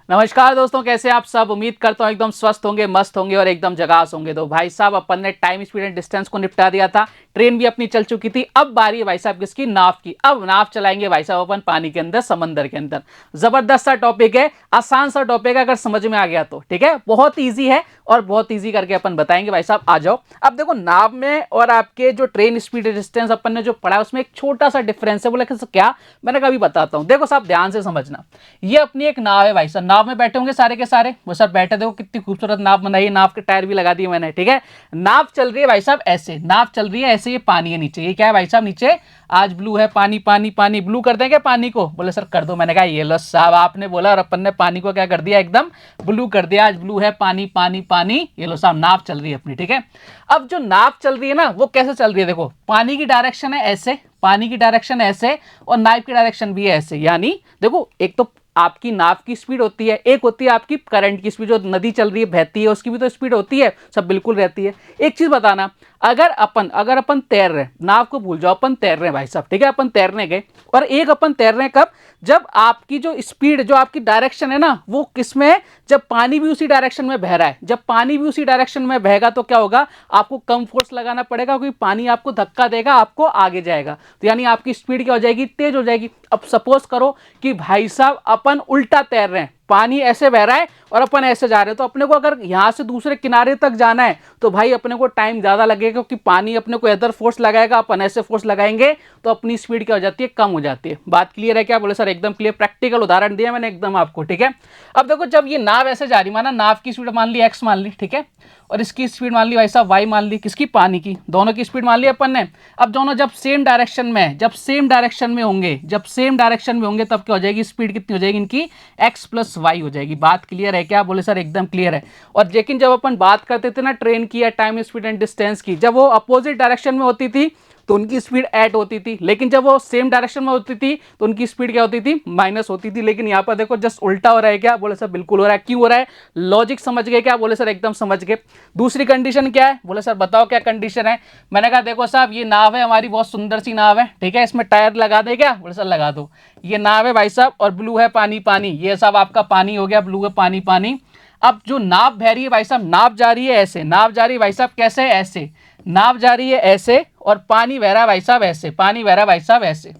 नमस्कार दोस्तों, कैसे आप सब। उम्मीद करता हूँ एकदम स्वस्थ होंगे, मस्त होंगे और एकदम झकास होंगे। तो भाई साहब, अपन ने टाइम स्पीड एंड डिस्टेंस को निपटा दिया था, ट्रेन भी अपनी चल चुकी थी। अब बारी है भाई साहब किसकी, नाव की। अब नाव चलाएंगे भाई साहब अपन पानी के अंदर, समंदर के अंदर। जबरदस्त सा टॉपिक है, आसान सा टॉपिक है, अगर समझ में आ गया तो ठीक है। बहुत ईजी है और बहुत ईजी करके अपन बताएंगे भाई साहब। आ जाओ। अब देखो, नाव में और आपके जो ट्रेन स्पीड डिस्टेंस अपन ने जो पढ़ा है उसमें एक छोटा सा डिफरेंस है। बोले क्या, मैंने कभी बताता हूं। देखो साहब, ध्यान से समझना। ये अपनी एक नाव है भाई साहब, नाव में बैठे होंगे सारे के सारे। वो सर बैठे, देखो कितनी खूबसूरत नाव बनाई है, नाव के टायर भी लगा दिए मैंने, ठीक है। नाव चल रही है भाई साहब ऐसे, नाव चल रही है ऐसे। ये पानी है नीचे, ये क्या है भाई साहब नीचे, आज ब्लू है, पानी पानी पानी। ब्लू कर देंगे पानी को, बोले सर कर दो। मैंने कहा ये लो साहब, आपने बोला और अपन ने पानी को क्या कर दिया, एकदम ब्लू कर दिया। आज ब्लू है, पानी पानी पानी। ये लो साहब, नाव चल रही है अपनी, ठीक है। अब जो नाव चल रही है ना, वो कैसे चल रही है, देखो पानी की डायरेक्शन है ऐसे, पानी की डायरेक्शन ऐसे और नाव की डायरेक्शन भी है ऐसे। यानी देखो, एक तो आपकी नाव की स्पीड होती है, एक होती है आपकी करंट की स्पीड। जो नदी चल रही है, बहती है, उसकी भी तो स्पीड होती है, सब बिल्कुल रहती है। एक चीज बताना, अगर अपन तैर रहे, नाव को भूल जाओ, अपन तैर रहे हैं भाई साहब, ठीक है। अपन तैरने गए और एक अपन तैर रहे हैं कब, जब आपकी जो स्पीड, जो आपकी डायरेक्शन है ना, वो किसमें है, जब पानी भी उसी डायरेक्शन में बह रहा है। जब पानी भी उसी डायरेक्शन में बहेगा तो क्या होगा, आपको कम फोर्स लगाना पड़ेगा, क्योंकि पानी आपको धक्का देगा, आपको आगे जाएगा। तो यानी आपकी स्पीड क्या हो जाएगी, तेज हो जाएगी। अब सपोज करो कि भाई साहब अपन उल्टा तैर रहे हैं, पानी ऐसे बह रहा है और अपन ऐसे जा रहे हैं। तो अपने को अगर यहां से दूसरे किनारे तक जाना है तो भाई अपने को टाइम ज्यादा लगेगा, क्योंकि पानी अपने को इधर फोर्स लगाएगा, अपन ऐसे फोर्स लगाएंगे तो अपनी स्पीड क्या हो जाती है, कम हो जाती है। बात क्लियर है क्या, बोले सर एकदम क्लियर। प्रैक्टिकल उदाहरण दिया मैंने एकदम आपको, ठीक है। अब देखो, जब ये नाव ऐसे जा रही, माना नाव की स्पीड मान ली एक्स मान ली, ठीक है, और इसकी स्पीड मान ली भाई साहब वाई मान ली, किसकी, पानी की। दोनों की स्पीड मान ली अपन ने। अब दोनों जब सेम डायरेक्शन में, जब सेम डायरेक्शन में होंगे, जब सेम डायरेक्शन में होंगे, तब क्या हो जाएगी, स्पीड कितनी हो जाएगी इनकी, एक्स प्लस वाई हो जाएगी। बात क्लियर है क्या, बोले सर एकदम क्लियर है। और लेकिन जब अपन बात करते थे ना ट्रेन की या टाइम स्पीड एंड डिस्टेंस की, जब वो अपोजिट डायरेक्शन में होती थी तो उनकी स्पीड ऐड होती थी, लेकिन जब वो सेम डायरेक्शन में होती थी तो उनकी स्पीड क्या होती थी, माइनस होती थी। लेकिन यहां पर देखो जस्ट उल्टा हो रहा है क्या, बोले सर बिल्कुल हो रहा है। क्यों हो रहा है, लॉजिक समझ गए क्या, बोले सर एकदम समझ गए। दूसरी कंडीशन क्या है, बोले सर बताओ क्या कंडीशन है। मैंने कहा देखो साहब, ये नाव है हमारी, बहुत सुंदर सी नाव है, ठीक है, इसमें टायर लगा दे क्या, बोले सर लगा दो। ये नाव है भाई साहब और ब्लू है, पानी पानी। ये साहब आपका पानी हो गया, ब्लू है, पानी पानी। अब जो नाव बह रही है भाई साहब, नाव जा रही है ऐसे, नाव जा रही है भाई साहब कैसे, ऐसे। नाव जा रही है ऐसे और पानी बह रहा है भाई साहब ऐसे, पानी बह रहा है भाई साहब ऐसे।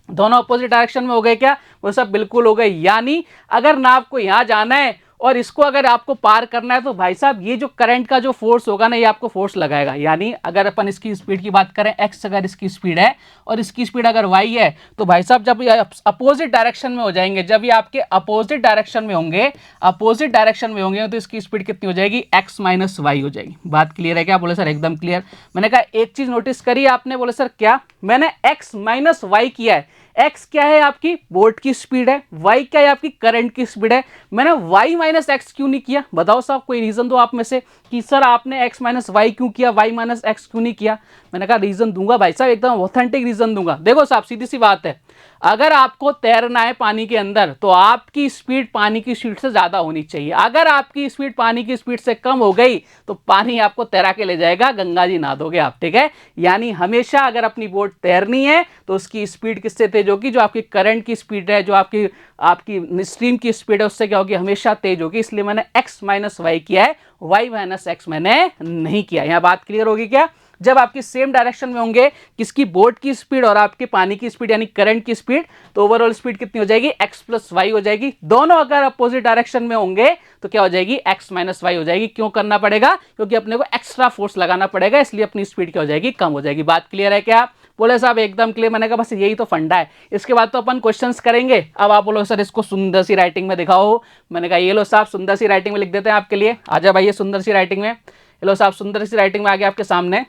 दोनों अपोजिट डायरेक्शन में हो गए क्या, वो सब बिल्कुल हो गए। यानी अगर नाव को यहां जाना है और इसको अगर आपको पार करना है तो भाई साहब ये जो करंट का जो फोर्स होगा ना, ये आपको फोर्स लगाएगा। यानी अगर अपन इसकी स्पीड की बात करें, एक्स अगर इसकी स्पीड है और इसकी स्पीड अगर वाई है, तो भाई साहब जब ये अपोजिट डायरेक्शन में हो जाएंगे, जब ये आपके अपोजिट डायरेक्शन में होंगे, अपोजिट डायरेक्शन में होंगे, तो इसकी स्पीड कितनी हो जाएगी, एक्स माइनस वाई हो जाएगी। बात क्लियर है क्या, बोले सर एकदम क्लियर। मैंने कहा एक चीज नोटिस करी आपने, बोले सर क्या, मैंने एक्स माइनस वाई किया है। एक्स क्या है, आपकी बोट की स्पीड है, वाई क्या है, आपकी करंट की स्पीड है। मैंने वाई माइनस एक्स क्यों नहीं किया, बताओ साहब, कोई रीजन दो आप में से कि सर आपने एक्स माइनस वाई क्यों किया, वाई माइनस एक्स क्यों नहीं किया। मैंने कहा रीजन दूंगा भाई साहब, एकदम ऑथेंटिक रीजन दूंगा। देखो साहब, सीधी सी बात है, अगर आपको तैरना है पानी के अंदर तो आपकी स्पीड पानी की स्पीड से ज्यादा होनी चाहिए। अगर आपकी स्पीड पानी की स्पीड से कम हो गई तो पानी आपको तैरा के ले जाएगा, गंगा जी नहा दोगे आप, ठीक है। यानी हमेशा अगर अपनी बोट तैरनी है तो उसकी स्पीड किससे तेज होगी, जो आपकी करंट की स्पीड है, जो आपकी आपकी स्ट्रीम की स्पीड है, उससे क्या होगी, हमेशा तेज होगी। इसलिए मैंने एक्स माइनस वाई किया है, वाई माइनस एक्स मैंने नहीं किया। यहां बात क्लियर होगी क्या, जब आपकी सेम डायरेक्शन में होंगे, किसकी, बोट की स्पीड और आपके पानी की स्पीड यानी करंट की स्पीड, तो ओवरऑल स्पीड कितनी हो जाएगी, एक्स प्लस वाई हो जाएगी। दोनों अगर अपोजिट डायरेक्शन में होंगे तो क्या हो जाएगी, एक्स माइनस वाई हो जाएगी। क्यों करना पड़ेगा, क्योंकि अपने को एक्स्ट्रा फोर्स लगाना पड़ेगा, इसलिए अपनी स्पीड क्या हो जाएगी, कम हो जाएगी। बात क्लियर है क्या, बोले साहब एकदम क्लियर। मैंने कहा बस यही तो फंडा है, इसके बाद तो अपन क्वेश्चंस करेंगे। अब आप बोलो सर इसको सुंदर सी राइटिंग में दिखाओ। मैंने कहा ये लो साहब, सुंदर सी राइटिंग में लिख देते हैं आपके लिए। आजा भाई, ये सुंदर सी राइटिंग में, ये लो साहब, सुंदर सी राइटिंग में आ गया आपके सामने।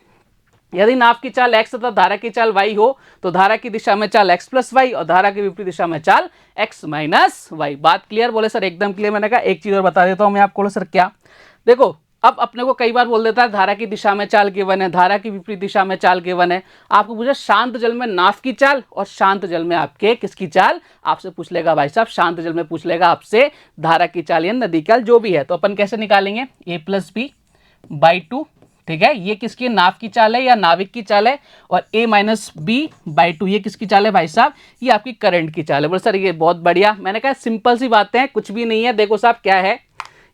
यदि नाव की चाल x तथा धारा की चाल y हो तो धारा की दिशा में चाल x प्लस वाई और धारा की विपरीत दिशा में चाल x माइनस वाई। बात क्लियर, बोले सर एकदम क्लियर। मैंने कहा एक चीज और बता देता हूं मैं आपको, सर क्या, देखो अब अपने को कई बार बोल देता है धारा की दिशा में चाल गिवन है, धारा की विपरीत दिशा में चाल गिवन है। आपको पूछा शांत जल में नाव की चाल और शांत जल में आपके किसकी चाल, आपसे पूछ लेगा भाई साहब, शांत जल में पूछ लेगा आपसे धारा की चाल या नदी की चाल जो भी है। तो अपन कैसे निकालेंगे, a प्लस बी बाई 2, ठीक है, ये किसकी नाव की चाल है या नाविक की चाल है, और a minus B by two ये किसकी चाल है भाई साहब, ये आपकी करंट की चाल है। बोले सर ये बहुत बढ़िया, मैंने कहा सिंपल सी बातें हैं, कुछ भी नहीं है। देखो साहब क्या है,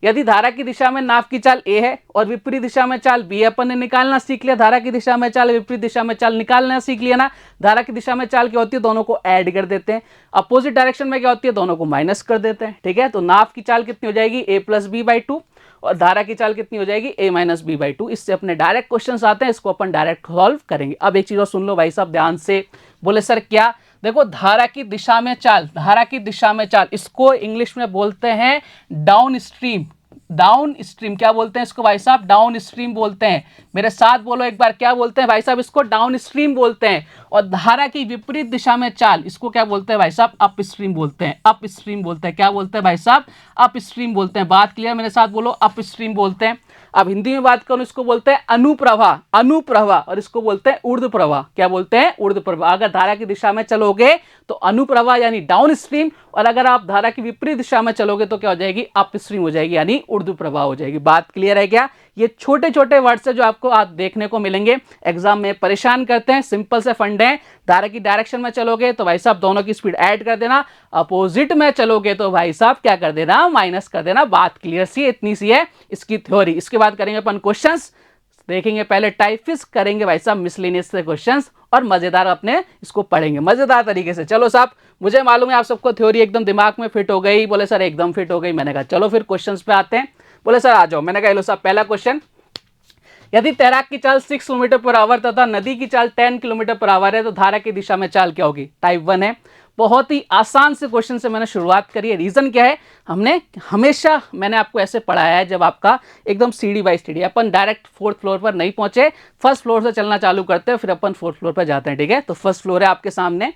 यदि धारा की दिशा में नाव की चाल a है और विपरीत दिशा में चाल b है, अपन ने निकालना सीख लिया, धारा की दिशा में चाल विपरीत दिशा में चाल निकालना सीख लिया ना। धारा की दिशा में चाल क्या होती है, दोनों को ऐड कर देते हैं, अपोजिट डायरेक्शन में क्या होती है, दोनों को माइनस कर देते हैं। ठीक है, तो नाव की चाल कितनी हो जाएगी, a plus B by two, और धारा की चाल कितनी हो जाएगी, a minus B by two. इससे अपने डायरेक्ट क्वेश्चन आते हैं, इसको अपन डायरेक्ट सॉल्व करेंगे। अब एक चीज और सुन लो भाई साहब ध्यान से। बोले सर क्या, देखो धारा की दिशा में चाल, धारा की दिशा में चाल, इसको इंग्लिश में बोलते हैं डाउन स्ट्रीम। डाउन स्ट्रीम क्या बोलते हैं इसको भाई साहब, डाउन स्ट्रीम बोलते हैं। मेरे साथ बोलो एक बार, क्या बोलते हैं भाई साहब, इसको डाउन स्ट्रीम बोलते हैं। और धारा की विपरीत दिशा में चाल, इसको क्या बोलते हैं भाई साहब, अप स्ट्रीम बोलते हैं। अप स्ट्रीम बोलते हैं, क्या बोलते हैं भाई साहब, अप स्ट्रीम बोलते हैं। बात क्लियर, मेरे साथ बोलो, अप स्ट्रीम बोलते हैं। अब हिंदी में बात करूं, इसको बोलते हैं अनुप्रवाह, अनुप्रवाह, और इसको बोलते हैं ऊर्ध्व प्रवाह। क्या बोलते हैं, ऊर्ध्व प्रवाह। अगर धारा की दिशा में चलोगे तो अनुप्रवाह यानी डाउन स्ट्रीम, और अगर आप धारा की विपरीत दिशा में चलोगे तो क्या हो जाएगी, अप स्ट्रीम हो जाएगी, यानी ऊर्ध्व प्रवाह हो जाएगी। बात क्लियर है क्या। ये छोटे छोटे वर्ड्स है जो आपको आज देखने को मिलेंगे, एग्जाम में परेशान करते हैं, सिंपल से फंडे हैं। धारा की डायरेक्शन में चलोगे तो भाई साहब दोनों की स्पीड ऐड कर देना, अपोजिट में चलोगे तो भाई साहब क्या कर देना, माइनस कर देना। बात क्लियर सी, इतनी सी है इसकी थ्योरी। इसके बाद करेंगे अपन क्वेश्चंस, देखेंगे पहले टाइप, फिर करेंगे भाई साहब मिसलेनियस से क्वेश्चंस, और मजेदार अपने इसको पढ़ेंगे मजेदार तरीके से। चलो साहब, मुझे मालूम है आप सबको थ्योरी एकदम दिमाग में फिट हो गई। बोले सर एकदम फिट हो गई। मैंने कहा चलो फिर क्वेश्चंस पे आते हैं। बोले सर आ जाओ। मैंने कहा लो साहब पहला क्वेश्चन, यदि तैराक की चाल 6 किलोमीटर पर आवर तथा नदी की चाल 10 किलोमीटर पर आवर है तो धारा की दिशा में चाल क्या होगी। टाइप 1 है, बहुत ही आसान से क्वेश्चन से मैंने शुरुआत करी है। रीजन क्या है, हमने हमेशा मैंने आपको ऐसे पढ़ाया है, जब आपका एकदम सीढ़ी बाई सीढ़ी, अपन डायरेक्ट 4th फ्लोर पर नहीं पहुंचे, फर्स्ट फ्लोर से चलना चालू करते हैं, फिर अपन 4th फ्लोर पर जाते हैं। ठीक है, तो फर्स्ट फ्लोर है आपके सामने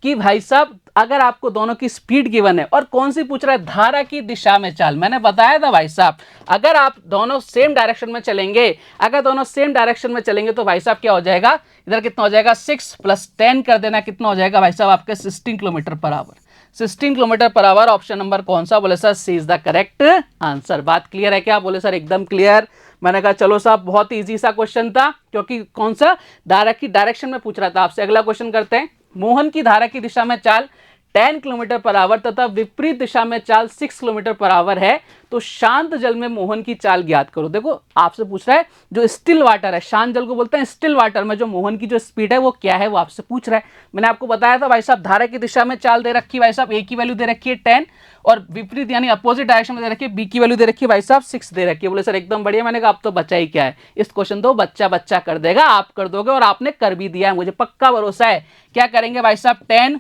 कि भाई साहब अगर आपको दोनों की स्पीड गिवन है, और कौन सी पूछ रहा है, धारा की दिशा में चाल। मैंने बताया था भाई साहब अगर आप दोनों सेम डायरेक्शन में चलेंगे, अगर दोनों सेम डायरेक्शन में चलेंगे तो भाई साहब क्या हो जाएगा, इधर कितना हो जाएगा, 6 + 10 कर देना, कितना हो जाएगा भाई साहब आपके 16 kilometre per hour. 16 kilometre per hour. Option number कौन सा, बोले sir C is the correct answer. बात क्लियर है क्या, बोले सर एकदम क्लियर। मैंने कहा चलो साहब बहुत ही इजी सा क्वेश्चन था, क्योंकि कौन सा, धारा की डायरेक्शन में पूछ रहा था आपसे। अगला क्वेश्चन करते हैं, मोहन की धारा की दिशा में चाल 10 किलोमीटर पर आवर तथा विपरीत दिशा में चाल 6 किलोमीटर पर आवर है, तो शांत जल में मोहन की चाल ज्ञात करो। देखो आपसे पूछ रहा है, जो स्टिल वाटर है, शांत जल को बोलते हैं स्टिल वाटर में जो मोहन की जो स्पीड है वो क्या है, वो आपसे पूछ रहा है। मैंने आपको बताया था भाई साहब धारा की दिशा में चाल दे रखी भाई साहब, ए की वैल्यू दे रखी है 10, और विपरीत यानी अपोजिट डायरेक्शन में दे रखी है, बी की वैल्यू दे रखी है भाई साहब 6 दे रखी है। बोले सर एकदम बढ़िया। मैंने कहा अब तो बच्चा ही क्या है, इस क्वेश्चन तो बच्चा बच्चा कर देगा, आप कर दोगे, और आपने कर भी दिया है, मुझे पक्का भरोसा है। क्या करेंगे भाई साहब, 10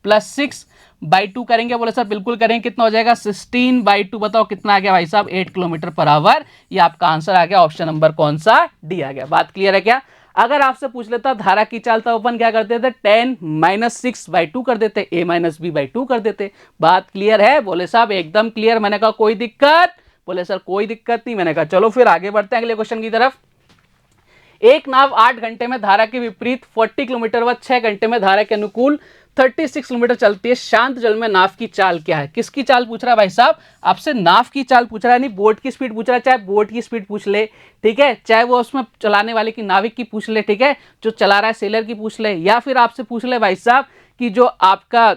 + 6/2 करेंगे। बोले सर बिल्कुल करेंगे। कितना हो जाएगा, 16/2। बताओ कितना आ गया भाई साहब, 8 किलोमीटर पर आवर। ये आपका आंसर आ गया, ऑप्शन नंबर कौन सा, डी आ गया। बात क्लियर है क्या। अगर आपसे पूछ लेता धारा की चाल, तो अपन क्या करते थे, 10 - 6/2 कर देते, a - b/2 कर देते। बात क्लियर है, बोले साहब एकदम क्लियर। मैंने कहा कोई दिक्कत, बोले सर कोई दिक्कत नहीं। मैंने कहा चलो फिर आगे बढ़ते हैं अगले क्वेश्चन की तरफ। एक नाव 8 घंटे में धारा के विपरीत 40 किलोमीटर व 6 घंटे में धारा के अनुकूल 36 किलोमीटर चलती है, शांत जल में नाव की चाल क्या है। किसकी चाल पूछ रहा है भाई साहब आपसे, नाव की चाल पूछ रहा है, नहीं बोट की स्पीड पूछ रहा है। चाहे बोट की स्पीड पूछ ले, ठीक है, चाहे वो उसमें चलाने वाले की, नाविक की पूछ ले, ठीक है, जो चला रहा है सेलर की पूछ ले, या फिर आपसे पूछ ले भाई साहब कि जो आपका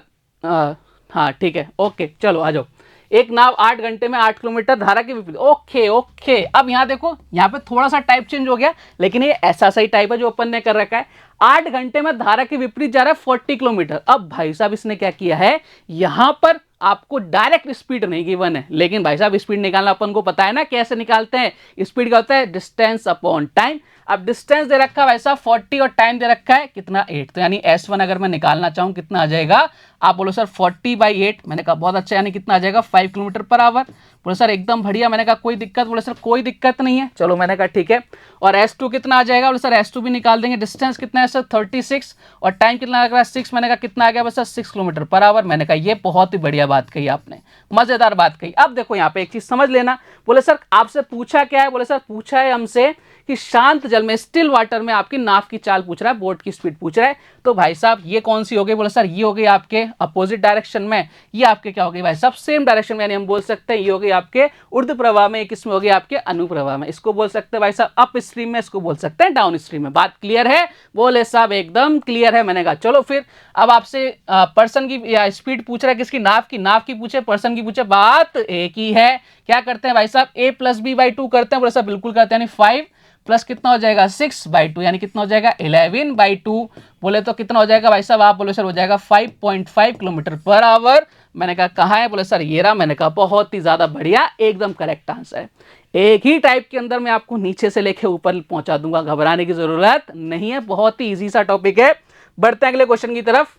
हाँ ठीक है, ओके चलो आ जाओ। एक नाव 8 घंटे में 8 किलोमीटर धारा के विपरीत। ओके ओके, अब यहाँ देखो, यहाँ पे थोड़ा सा टाइप चेंज हो गया, लेकिन ये ऐसा सही टाइप है जो अपन ने कर रखा है। 8 घंटे में धारा के विपरीत जा रहा है 40 किलोमीटर। अब भाई साहब इसने क्या किया है, यहां पर आपको डायरेक्ट स्पीड नहीं गिवन है, लेकिन भाई साहब स्पीड निकालना अपन को पता है ना कैसे निकालते हैं। स्पीड क्या होता है, डिस्टेंस अपॉन टाइम। अब डिस्टेंस दे रखा है भाई साहब 40 और टाइम दे रखा है कितना, 8। तो यानी S1 अगर मैं निकालना चाहूं कितना आ जाएगा, आप बोलो सर 40/8। मैंने कहा बहुत अच्छा, यानी कितना आ जाएगा 5 किलोमीटर पर आवर। बोले सर एकदम बढ़िया। मैंने कहा कोई दिक्कत, बोले सर कोई दिक्कत नहीं है। चलो मैंने कहा ठीक है। और S2 कितना आ जाएगा, बोले सर S2 भी निकाल देंगे। डिस्टेंस कितना है सर 36, और टाइम कितना लग रहा है 6। मैंने कहा कितना आ गया बस सर 6 किलोमीटर पर आवर। मैंने कहा ये बहुत ही बढ़िया बात कही आपने, मजेदार बात कही। अब देखो यहाँ पे एक चीज समझ लेना, बोले सर आपसे पूछा क्या है, बोले सर पूछा है हमसे कि शांत जल में, स्टिल वाटर में आपकी नाव की चाल पूछ रहा है, बोट की स्पीड पूछ रहा है। तो भाई साहब ये कौन सी हो गई, बोले सर ये हो गई आपके अपोजिट डायरेक्शन में, ये आपके क्या हो गई भाई साहब सेम डायरेक्शन में, यानी हम बोल सकते हैं ये हो गई आपके ऊर्ध्व प्रवाह में, किसमें हो गई आपके अनुप्रवाह में। इसको बोल सकते हैं भाई साहब अप स्ट्रीम में, इसको बोल सकते हैं डाउन स्ट्रीम में। बात क्लियर है, बोले साहब एकदम क्लियर है। मैंने कहा चलो फिर अब आपसे पर्सन की या स्पीड पूछ रहा है, किसकी, नाव की पूछे, पर्सन की पूछे, बात एक ही है। क्या करते हैं भाई साहब a प्लस बी बाई 2 करते हैं, बोले साहब बिल्कुल करते हैं, यानी 5 प्लस कितना हो जाएगा 6/2, यानी कितना हो जाएगा 11/2। बोले तो कितना हो जाएगा भाई साहब, आप बोले सर हो जाएगा 5.5 किलोमीटर पर आवर। मैंने कहा कहाँ है, बोले सर ये रहा। मैंने कहा बहुत ही ज्यादा बढ़िया, एकदम करेक्ट आंसर है। एक ही टाइप के अंदर मैं आपको नीचे से लेके ऊपर पहुंचा दूंगा, घबराने की जरूरत नहीं है, बहुत ही इजी सा टॉपिक है। बढ़ते हैं अगले क्वेश्चन की तरफ।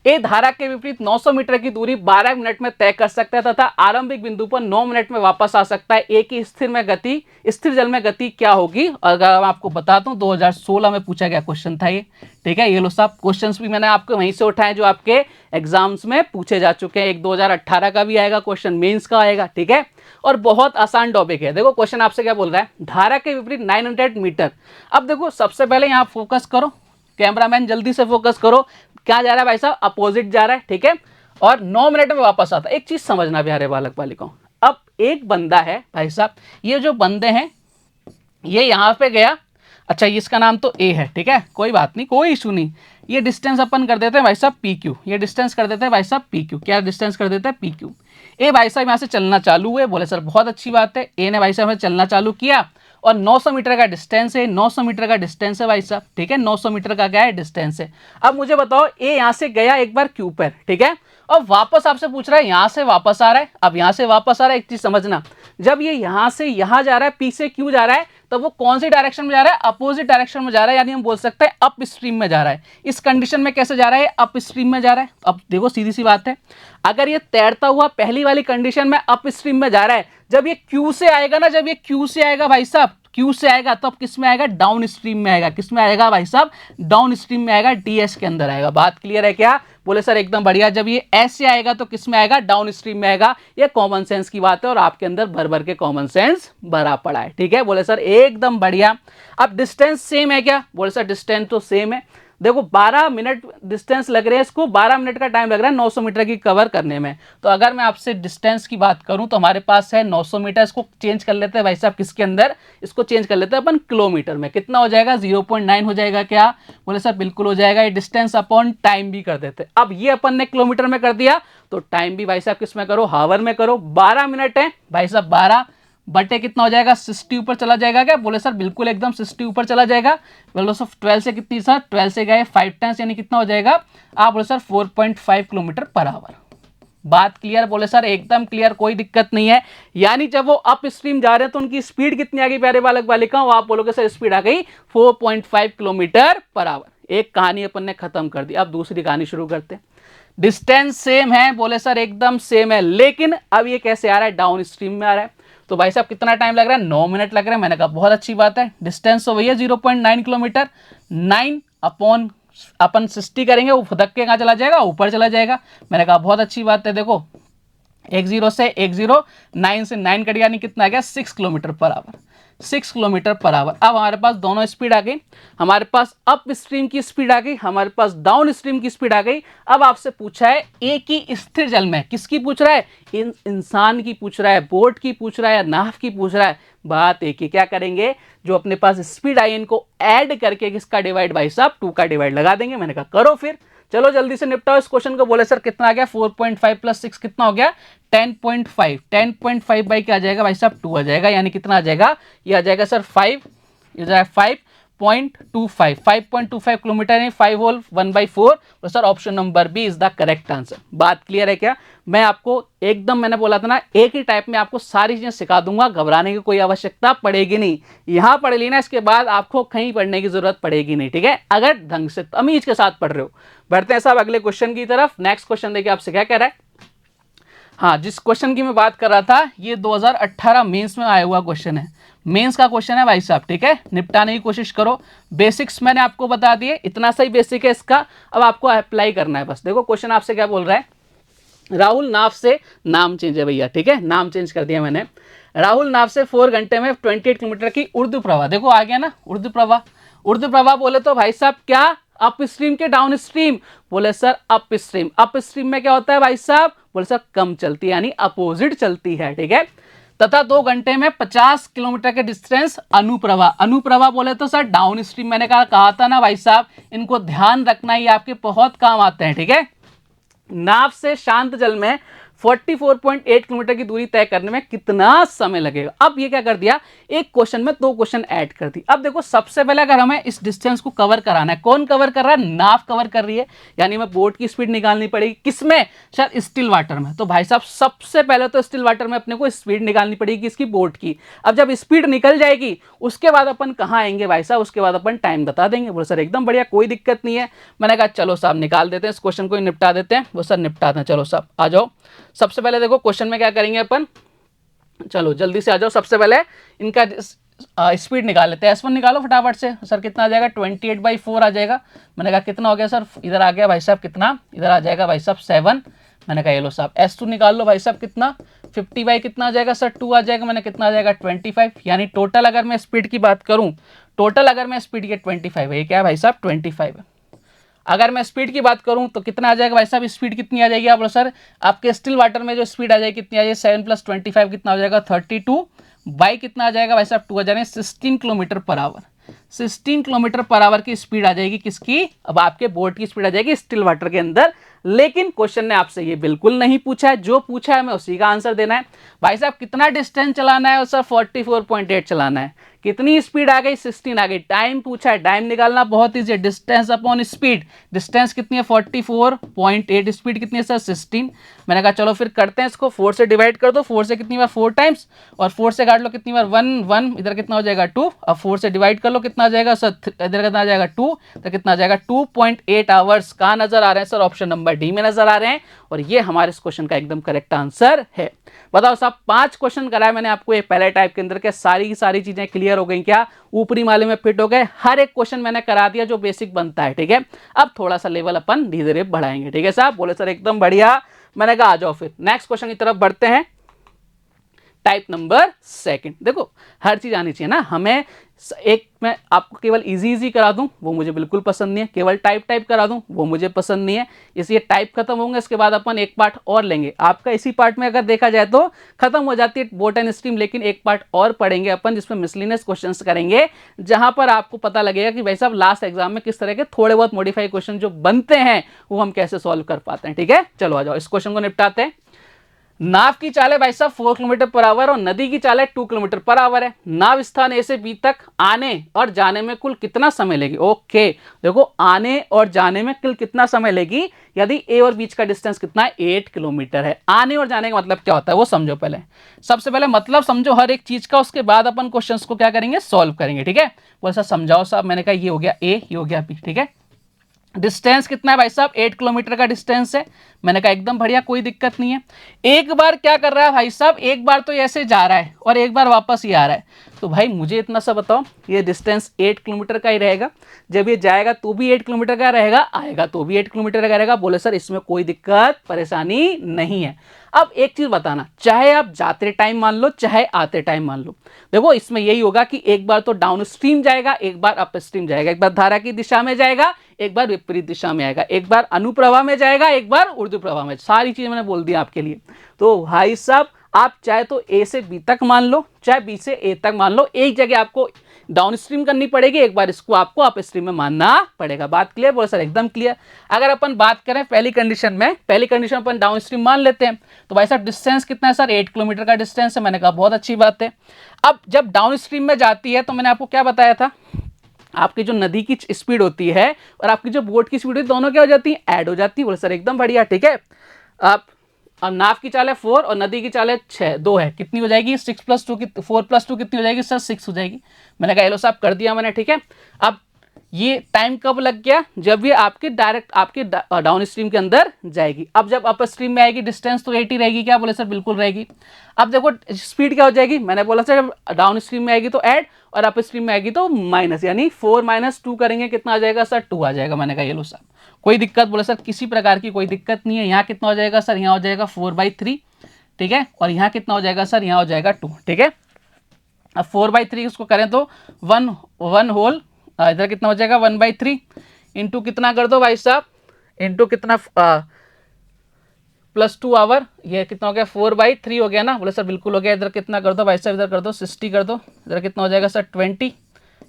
ए धारा के विपरीत 900 मीटर की दूरी 12 मिनट में तय कर सकता है तथा आरंभिक बिंदु पर 9 मिनट में वापस आ सकता है। ए की स्थिर जल में गति क्या होगी। अगर मैं आपको बताता हूं 2016 में पूछा गया क्वेश्चन था ये, ठीक है। ये लो साहब क्वेश्चंस भी मैंने आपको वहीं से उठाए जो आपके एग्जाम्स में पूछे जा चुके हैं। एक 2018 का भी आएगा क्वेश्चन, मेंस का आएगा, ठीक है। और बहुत आसान टॉपिक है। देखो क्वेश्चन आपसे क्या बोल रहा है, धारा के विपरीत 900 मीटर। अब देखो सबसे पहले यहाँ फोकस करो, कैमरामैन जल्दी से फोकस करो, क्या जा रहा है भाई साहब, अपोजिट जा रहा है, ठीक है। और 9 मिनट में वापस आता है। एक चीज समझना प्यारे बालक बालिकाओं, अब एक बंदा है भाई साहब, ये जो बंदे हैं ये यहाँ पे गया, अच्छा इसका नाम तो ए है, ठीक है, कोई बात नहीं, कोई इशू नहीं। ये डिस्टेंस अपन कर देते हैं भाई साहब पी क्यू, ये डिस्टेंस कर देते हैं भाई साहब पी क्यू, क्या डिस्टेंस कर देते हैं पी क्यू। ए भाई साहब यहाँ से चलना चालू हुए, बोले सर बहुत अच्छी बात है। ए ने भाई साहब चलना चालू किया और 900 मीटर का डिस्टेंस है, 900 मीटर का डिस्टेंस है भाई साहब, ठीक है, 900 मीटर का क्या है डिस्टेंस है। अब मुझे बताओ ए यहाँ से गया एक बार क्यू पर, ठीक है, और वापस आपसे पूछ रहा है यहाँ से वापस आ रहा है। अब यहाँ से वापस आ रहा है, एक चीज समझना, जब ये यहाँ से यहाँ जा रहा है, पी से क्यू जा रहा है, तो वो कौन सी डायरेक्शन में जा रहा है, अपोजिट डायरेक्शन में जा रहा है, यानी हम बोल सकते हैं अप स्ट्रीम में जा रहा है। इस कंडीशन में कैसे जा रहा है, अप स्ट्रीम में जा रहा है। अब देखो सीधी सी बात है, अगर ये तैरता हुआ पहली वाली कंडीशन में अप स्ट्रीम में जा रहा है, जब ये क्यू से आएगा ना, जब ये क्यू से आएगा भाई साहब, क्यू से आएगा तो अब किस में आएगा, डाउन स्ट्रीम में आएगा। किस में आएगा भाई साहब, डाउन स्ट्रीम में आएगा, डीएस के अंदर आएगा। बात क्लियर है क्या, बोले सर एकदम बढ़िया। जब ये ऐसे आएगा तो किस में आएगा, डाउन स्ट्रीम में आएगा। ये कॉमन सेंस की बात है और आपके अंदर भर भर के कॉमन सेंस भरा पड़ा है, ठीक है। बोले सर एकदम बढ़िया। अब डिस्टेंस सेम है क्या, बोले सर डिस्टेंस तो सेम है। देखो 12 मिनट डिस्टेंस लग रहे हैं, इसको 12 मिनट का टाइम लग रहा है 900 मीटर की कवर करने में। तो अगर मैं आपसे डिस्टेंस की बात करूं तो हमारे पास है 900 मीटर, इसको चेंज कर लेते हैं भाई साहब किसके अंदर, इसको चेंज कर लेते हैं अपन किलोमीटर में। कितना हो जाएगा, 0.9 हो जाएगा क्या, बोले सर बिल्कुल हो जाएगा। ये डिस्टेंस अपॉन टाइम भी कर देते हैं। अब ये अपन ने किलोमीटर में कर दिया तो टाइम भी भाई साहब किस में करो, हावर में करो। 12 मिनट है भाई साहब, 12 बटे कितना हो जाएगा, 60 ऊपर चला जाएगा क्या, बोले सर बिल्कुल एकदम 60 ऊपर चला जाएगा। बोले सर 12 से कितनी सर, 12 से गए 5 टाइम्स, यानी कितना हो जाएगा, आप बोले सर 4.5 किलोमीटर पर आवर। बात क्लियर, बोले सर एकदम क्लियर, कोई दिक्कत नहीं है। यानी जब वो अप स्ट्रीम जा रहे हैं तो उनकी स्पीड कितनी आ गई प्यारे बालक बालिकाओं, आप बोलोगे सर स्पीड आ गई 4.5 किलोमीटर पर आवर। एक कहानी अपन ने खत्म कर दी, अब दूसरी कहानी शुरू करते हैं। डिस्टेंस सेम है, बोले सर एकदम सेम है, लेकिन अब ये कैसे आ रहा है, डाउन स्ट्रीम में आ रहा है। तो भाई साहब कितना टाइम लग रहा है, 9 मिनट लग रहा है। मैंने कहा बहुत अच्छी बात है। डिस्टेंस तो भैया 0.9 किलोमीटर, 9 अपॉन अपन 60 करेंगे, वो फुदक के कहाँ चला जाएगा, ऊपर चला जाएगा। मैंने कहा बहुत अच्छी बात है। देखो 10 से 10, 9 से 9 कट, यानी कितना आ गया 6 kilometre per our, 6 kilometre per our. अब हमारे पास दोनों स्पीड आ गई, हमारे पास अप स्ट्रीम की स्पीड आ गई, हमारे पास डाउन स्ट्रीम की स्पीड आ गई। अब आपसे पूछा है ए की स्थिर जल में, किसकी पूछ रहा है, इंसान की पूछ रहा है, बोट की पूछ रहा है, नाव की पूछ रहा है। बात एक ही, क्या करेंगे, जो अपने पास स्पीड आई इनको ऐड करके किसका डिवाइड भाई साहब 2 का डिवाइड लगा देंगे। मैंने कहा करो फिर, चलो जल्दी से निपटाओ इस क्वेश्चन को। बोले सर कितना आ गया, 4.5 प्लस 6 कितना हो गया, 10.5। 10.5 बाई क्या आ जाएगा भाई साहब 2 आ जाएगा, यानी कितना आ जाएगा, ये आ जाएगा सर 5, ये जाएगा 5.25, 5.25 किलोमीटर, यानी 5 होल 1/4। तो sir option number B is the correct answer. बात क्लियर है क्या, मैं आपको एकदम, मैंने बोला था ना एक ही टाइप में आपको सारी चीजें सिखा दूंगा, घबराने की कोई आवश्यकता पड़ेगी नहीं। यहां पढ़ ली ना, इसके बाद आपको कहीं पढ़ने की जरूरत पड़ेगी नहीं, ठीक है, अगर ढंग से तमीज के साथ पढ़ रहे हो। बढ़ते हैं साहब अगले क्वेश्चन की तरफ। नेक्स्ट क्वेश्चन देखिए आपसे क्या कह रहा है। हाँ, जिस क्वेश्चन की मैं बात कर रहा था ये 2018 मेंस में आया हुआ क्वेश्चन है, मेंस का क्वेश्चन है भाई साहब, ठीक है। निपटाने की कोशिश करो। बेसिक्स मैंने आपको बता दिए, इतना सही बेसिक है इसका, अब आपको अप्लाई करना है बस। देखो क्वेश्चन आपसे क्या बोल रहा है, राहुल नाव से, नाम चेंज है भैया, ठीक है, नाम चेंज कर दिया मैंने। राहुल नाव से 4 घंटे में 28 किलोमीटर की उर्दू प्रवाह, देखो आ गया ना उर्दू प्रवाह। उर्दू प्रवाह बोले तो भाई साहब क्या, अप स्ट्रीम के डाउन स्ट्रीम, बोले sir up stream. Up stream में क्या होता है भाई साहब, बोले सर कम चलती है, यानी अपोजिट चलती है, ठीक है। तथा 2 घंटे में 50 किलोमीटर के डिस्टेंस अनुप्रवाह। अनुप्रवाह बोले तो सर डाउन स्ट्रीम, मैंने कहा था ना भाई साहब, इनको ध्यान रखना ही आपके बहुत काम आते हैं, ठीक है। नाव से शांत जल में 44.8 किलोमीटर की दूरी तय करने में कितना समय लगेगा। अब ये क्या कर दिया, एक क्वेश्चन में 2 क्वेश्चन ऐड कर दी। अब देखो सबसे पहले अगर हमें इस डिस्टेंस को कवर कराना है, कौन कवर कर रहा है, नाव कवर कर रही है, यानी हमें बोट की स्पीड निकालनी पड़ेगी, किसमें सर, स्टिल वाटर में। तो भाई साहब सबसे पहले तो स्टिल वाटर में अपने को स्पीड निकालनी पड़ेगी इसकी, बोट की। अब जब स्पीड निकल जाएगी उसके बाद अपन कहाँ आएंगे भाई साहब, उसके बाद अपन टाइम बता देंगे। बोले सर एकदम बढ़िया, कोई दिक्कत नहीं है। मैंने कहा चलो साहब निकाल देते हैं, इस क्वेश्चन को निपटा देते हैं। वो सर निपटाते हैं, चलो साहब आ जाओ। सबसे पहले देखो क्वेश्चन में क्या करेंगे अपन, चलो जल्दी से आ जाओ। सबसे पहले इनका स्पीड निकाल लेते हैं। S1 निकालो फटाफट से। सर कितना आ जाएगा, 28/4 आ जाएगा। मैंने कहा कितना हो गया सर, इधर आ गया भाई साहब कितना, इधर आ जाएगा भाई साहब 7। मैंने कहा ये लो साहब। S2 निकाल लो भाई साहब, कितना 50 कितना आ जाएगा सर, 2 आ जाएगा। मैंने कितना आ जाएगा 25, यानी टोटल अगर मैं स्पीड की बात करूं, टोटल अगर मैं स्पीड की 25 है, ये क्या है भाई साहब 25 है। अगर मैं स्पीड की बात करूं तो कितना आ जाएगा भाई साहब, स्पीड कितनी आ जाएगी, आप बोलो सर आपके स्टिल वाटर में जो स्पीड आ जाएगी कितनी आ जाएगी, 7 + 25 कितना हो जाएगा 32 बाई कितना आ जाएगा भाई साहब 2 आ जाएगा 16 kilometre per hour. 16 kilometre per our की स्पीड आ जाएगी किसकी, अब आपके बोट की स्पीड आ जाएगी स्टिल वाटर के अंदर। लेकिन क्वेश्चन ने आपसे ये बिल्कुल नहीं पूछा है, जो पूछा है मैं उसी का आंसर देना है। भाई साहब कितना डिस्टेंस चलाना है, और सर 44.8 चलाना है। कितनी स्पीड आ गई, 16 आ गई। टाइम पूछा है, टाइम निकालना बहुत ईजी है, डिस्टेंस अपॉन स्पीड। डिस्टेंस कितनी है 44.8, स्पीड कितनी है सर 16। मैंने कहा चलो फिर करते हैं इसको, 4 से डिवाइड कर दो। 4 से कितनी बार 4 टाइम्स, और 4 से काट लो कितनी बार 1 1, इधर कितना हो जाएगा 2। अब 4 से डिवाइड कर लो कितना आ जाएगा सर, इधर कितना आ जाएगा 2, तो कितना आ जाएगा 2.8 आवर्स। कहाँ नजर आ रहे हैं सर, ऑप्शन नंबर डी में नजर आ रहे हैं। और ये हमारे इस क्वेश्चन का एकदम करेक्ट आंसर है। बताओ साहब 5 क्वेश्चन कराए मैंने आपको, ये पहले टाइप के अंदर के सारी की सारी चीजें क्लियर हो गई क्या, ऊपरी माले में फिट हो गए। हर एक क्वेश्चन मैंने करा दिया जो बेसिक बनता है, ठीक है। अब थोड़ा सा लेवल अपन धीरे धीरे बढ़ाएंगे, ठीक है साहब। बोले सर एकदम बढ़िया। मैंने कहा आ जाओ फिर नेक्स्ट क्वेश्चन की तरफ बढ़ते हैं। टाइप नंबर 2, देखो हर चीज आनी चाहिए ना हमें। एक मैं आपको केवल इजी करा दूं वो मुझे बिल्कुल पसंद नहीं है, केवल टाइप करा दूं वो मुझे पसंद नहीं है। इसलिए टाइप खत्म होंगे, इसके बाद अपन एक पार्ट और लेंगे। आपका इसी पार्ट में अगर देखा जाए तो खत्म हो जाती है बोट एंड स्ट्रीम, लेकिन एक पार्ट और पढ़ेंगे अपन जिसमें मिसलिनियस क्वेश्चंस करेंगे, जहां पर आपको पता लगेगा कि भाई साहब लास्ट एग्जाम में किस तरह के थोड़े बहुत मॉडिफाई क्वेश्चन जो बनते हैं वो हम कैसे सॉल्व कर पाते हैं, ठीक है। चलो आ जाओ इस क्वेश्चन को निपटाते हैं। नाव की चाल है भाई साहब 4 किलोमीटर पर आवर और नदी की चाल है 2 किलोमीटर पर आवर है। नाव स्थान ए से बी तक आने और जाने में कुल कितना समय लेगी। ओके देखो आने और जाने में कुल कितना समय लेगी, यदि ए और बीच का डिस्टेंस कितना है 8 किलोमीटर है। आने और जाने का मतलब क्या होता है वो समझो पहले। सबसे पहले मतलब समझो हर एक चीज का, उसके बाद अपन क्वेश्चंस को क्या करेंगे सॉल्व करेंगे, ठीक है। वो सर समझाओ साहब। मैंने कहा ये हो गया ए, ये हो गया बी, ठीक है। डिस्टेंस कितना है भाई साहब 8 किलोमीटर का डिस्टेंस है। मैंने कहा एकदम बढ़िया, कोई दिक्कत नहीं है। एक बार क्या कर रहा है भाई साहब, एक बार तो ऐसे जा रहा है और एक बार वापस ही आ रहा है। तो भाई मुझे इतना सा बताओ, ये डिस्टेंस 8 किलोमीटर का ही रहेगा। जब ये जाएगा तो भी 8 किलोमीटर का रहेगा, आएगा तो भी 8 किलोमीटर का रहेगा। बोले सर इसमें कोई दिक्कत परेशानी नहीं है। अब एक चीज बताना, चाहे आप जाते टाइम मान लो चाहे आते टाइम मान लो, देखो इसमें यही होगा कि एक बार तो डाउन स्ट्रीम जाएगा, एक बार अप स्ट्रीम जाएगा, एक बार धारा की दिशा में जाएगा, एक बार विपरीत दिशा में आएगा, एक बार अनुप्रवाह में जाएगा, एक बार ऊर्ध्व प्रवाह में। सारी चीजें मैंने बोल दी आपके लिए। तो भाई साहब आप चाहे तो ए से बी तक मान लो, चाहे बी से ए तक मान लो, एक जगह आपको डाउन स्ट्रीम करनी पड़ेगी, एक बार इसको आपको अप स्ट्रीम में मानना पड़ेगा। बात क्लियर बोलो सर, एकदम क्लियर। अगर अपन बात करें पहली कंडीशन में, पहली कंडीशन अपन डाउन स्ट्रीम मान लेते हैं, तो भाई साहब डिस्टेंस कितना है सर 8 किलोमीटर का डिस्टेंस है। मैंने कहा बहुत अच्छी बात है। अब जब डाउन स्ट्रीम में जाती है तो मैंने आपको क्या बताया था, आपकी जो नदी की स्पीड होती है और आपकी जो बोट की स्पीड होती है दोनों क्या हो जाती है, ऐड हो जाती है। बोले सर एकदम बढ़िया, ठीक है। आप अब नाव की चाल है 4 और नदी की चाल है 2 है, कितनी हो जाएगी 6 + 2 की 4 + 2 कितनी हो जाएगी सर 6 हो जाएगी। मैंने कहा एलो साहब कर दिया मैंने, ठीक है। अब ये टाइम कब लग गया, जब ये आपके डायरेक्ट आपके डाउन स्ट्रीम के अंदर जाएगी। अब जब अपर स्ट्रीम में आएगी डिस्टेंस तो 80 रहेगी क्या, बोले सर बिल्कुल रहेगी। अब देखो स्पीड क्या हो जाएगी, मैंने बोला सर जब डाउन स्ट्रीम में आएगी तो ऐड और अपर स्ट्रीम में आएगी तो माइनस, यानी 4 - 2 करेंगे कितना आ जाएगा सर 2 आ जाएगा। मैंने कहा ये लो साहब कोई दिक्कत? बोले सर किसी प्रकार की कोई दिक्कत नहीं है। यहाँ कितना हो जाएगा सर? यहाँ हो जाएगा 4/3, ठीक है। और यहाँ कितना हो जाएगा सर? यहाँ हो जाएगा 2, ठीक है। अब 4/3 इसको करें तो वन होल, इधर कितना हो जाएगा 1/3 इंटू कितना कर दो भाई साहब, इंटू कितना +2 आवर, ये कितना हो गया 4/3 हो गया ना? बोले सर बिल्कुल हो गया। इधर कितना कर दो भाई साहब? इधर कर दो 60 कर दो। इधर कितना हो जाएगा सर 20,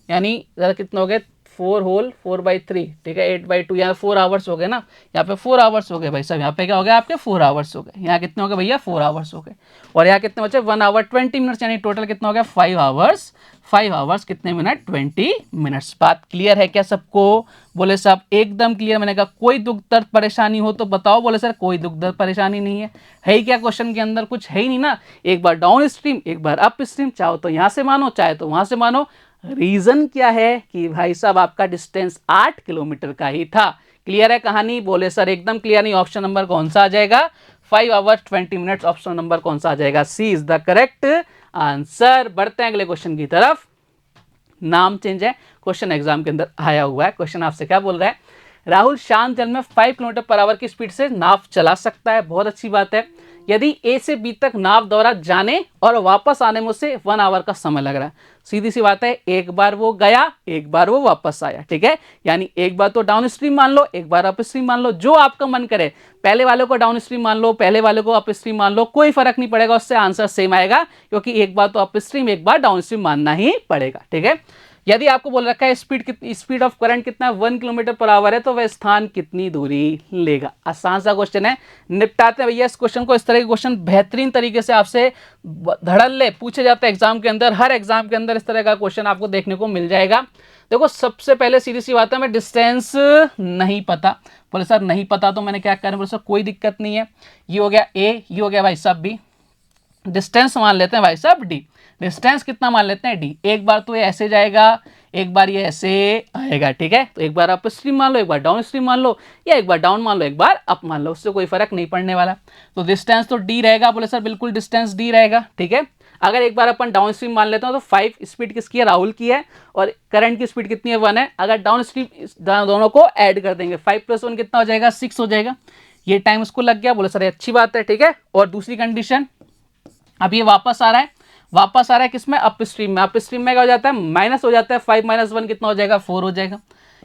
यानी इधर कितना हो गया 4 होल 4/3, ठीक है 8/2, यहाँ 4 आवर्स हो गए ना? यहाँ पे 4 आवर्स हो गए भाई साहब। यहाँ पे क्या हो गया आपके 4 आवर्स हो गए। यहाँ कितने हो गए भैया 4 आवर्स हो गए। और यहाँ कितने बचे 1 आवर 20 मिनट्स, यानी टोटल कितना हो गया 5 आवर्स। 5 आवर्स कितने मिनट? 20 मिनट्स। बात क्लियर है क्या सबको? बोले साहब एकदम क्लियर। मैंने कहा कोई दुख दर्द परेशानी हो तो बताओ। बोले सर कोई दुख दर्द परेशानी नहीं है। है ही क्या क्वेश्चन के अंदर? कुछ है ही नहीं ना। एक बार डाउन स्ट्रीम, एक बार अप स्ट्रीम, चाहो तो यहाँ से मानो चाहे तो वहां से मानो। रीजन क्या है कि भाई साहब आपका डिस्टेंस 8 किलोमीटर का ही था। क्लियर है कहानी? बोले सर एकदम क्लियर नहीं। ऑप्शन नंबर कौन सा आ जाएगा? 5 आवर्स 20 मिनट्स। ऑप्शन नंबर कौन सा आ जाएगा? सी इज द करेक्ट आंसर। बढ़ते हैं अगले क्वेश्चन की तरफ। नाम चेंज है, क्वेश्चन एग्जाम के अंदर आया हुआ है। क्वेश्चन आपसे क्या बोल रहा है? राहुल शांत जल में 5 किलोमीटर पर आवर की स्पीड से नाव चला सकता है। बहुत अच्छी बात है। यदि ए से बी तक नाव द्वारा जाने और वापस आने में उसे 1 आवर का समय लग रहा है। सीधी सी बात है, एक बार वो गया, एक बार वो वापस आया, ठीक है। यानी एक बार तो डाउन स्ट्रीम मान लो, एक बार अप स्ट्रीम मान लो, जो आपका मन करे। पहले वाले को डाउन स्ट्रीम मान लो, पहले वाले को अप स्ट्रीम मान लो, कोई फर्क नहीं पड़ेगा, उससे आंसर सेम आएगा, क्योंकि एक बार तो अप स्ट्रीम एक बार डाउन स्ट्रीम मानना ही पड़ेगा, ठीक है। यदि आपको बोल रखा है स्पीड ऑफ करंट कितना 1 किलोमीटर पर आवर है, तो वह स्थान कितनी दूरी लेगा। आसान सा क्वेश्चन है, निपटाते हैं भैया इस क्वेश्चन को। इस तरह के क्वेश्चन बेहतरीन तरीके से आपसे धड़ल्ले पूछे जाते हैं एग्जाम के अंदर। हर एग्जाम के अंदर इस तरह का क्वेश्चन आपको देखने को मिल जाएगा। देखो सबसे पहले सीधी सी बात है, मैं डिस्टेंस नहीं पता। बोले सर नहीं पता तो मैंने क्या करना? बोले सर कोई दिक्कत नहीं है। ये हो गया ए, ये हो गया भाई साहब बी, डिस्टेंस मान लेते हैं भाई साहब डी। डिस्टेंस कितना मान लेते हैं? डी। एक बार तो ये ऐसे जाएगा, एक बार ये ऐसे आएगा, ठीक है। तो एक बार अप स्ट्रीम मान लो, एक बार डाउन स्ट्रीम मान लो, या एक बार डाउन मान लो, एक बार अप मान लो, उससे कोई फर्क नहीं पड़ने वाला। तो डिस्टेंस तो डी रहेगा। बोले सर बिल्कुल डिस्टेंस डी रहेगा, ठीक है। अगर एक बार अपन डाउन स्ट्रीम मान लेते हैं तो 5 स्पीड किसकी है? राहुल की है। और करंट की स्पीड कितनी है? 1 है। अगर डाउन स्ट्रीम दोनों को ऐड कर देंगे, 5 + 1 कितना हो जाएगा? 6 हो जाएगा। ये टाइम उसको लग गया। बोले सर अच्छी बात है, ठीक है। और दूसरी कंडीशन, अब ये वापस आ रहा है, वापस आ रहा है किसमें? अप स्ट्रीम में। अप स्ट्रीम में क्या हो जाता है? माइनस हो जाता है। 5 - 1 कितना हो जाएगा? 4 हो जाएगा।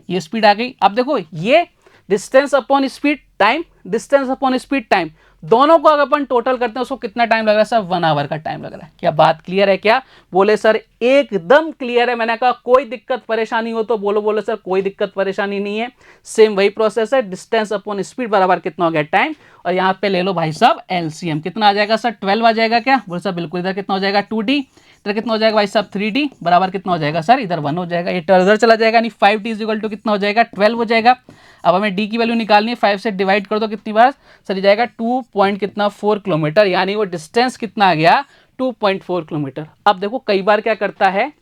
ये स्पीड आ गई। अब देखो ये distance upon speed time, distance upon speed time, दोनों को अगर अपन टोटल करते हैं उसको कितना टाइम लग रहा है? सर 1 आवर का टाइम लग रहा है। क्या बात क्लियर है क्या? बोले सर एकदम क्लियर है। मैंने कहा कोई दिक्कत परेशानी हो तो बोलो। बोले सर कोई दिक्कत परेशानी नहीं है, सेम वही प्रोसेस है। डिस्टेंस अपॉन स्पीड बराबर कितना हो गया? टाइम। और यहाँ पे ले लो भाई साहब एलसीएम, कितना आ जाएगा सर? 12 आ जाएगा क्या? बोले सर बिल्कुल। इधर कितना हो जाएगा? 2D। इधर कितना हो जाएगा भाई साहब? 3D बराबर कितना हो जाएगा सर? इधर 1 हो जाएगा। ये इधर चला जाएगा, यानी 5D = कितना हो जाएगा? 12 हो जाएगा। अब हमें डी की वैल्यू निकालनी है। 5 से डिवाइड कर दो, कितनी बार सर? जाएगा 2.4 किलोमीटर, यानी वो डिस्टेंस कितना आ गया? 2.4 किलोमीटर। अब देखो कई बार क्या करता है,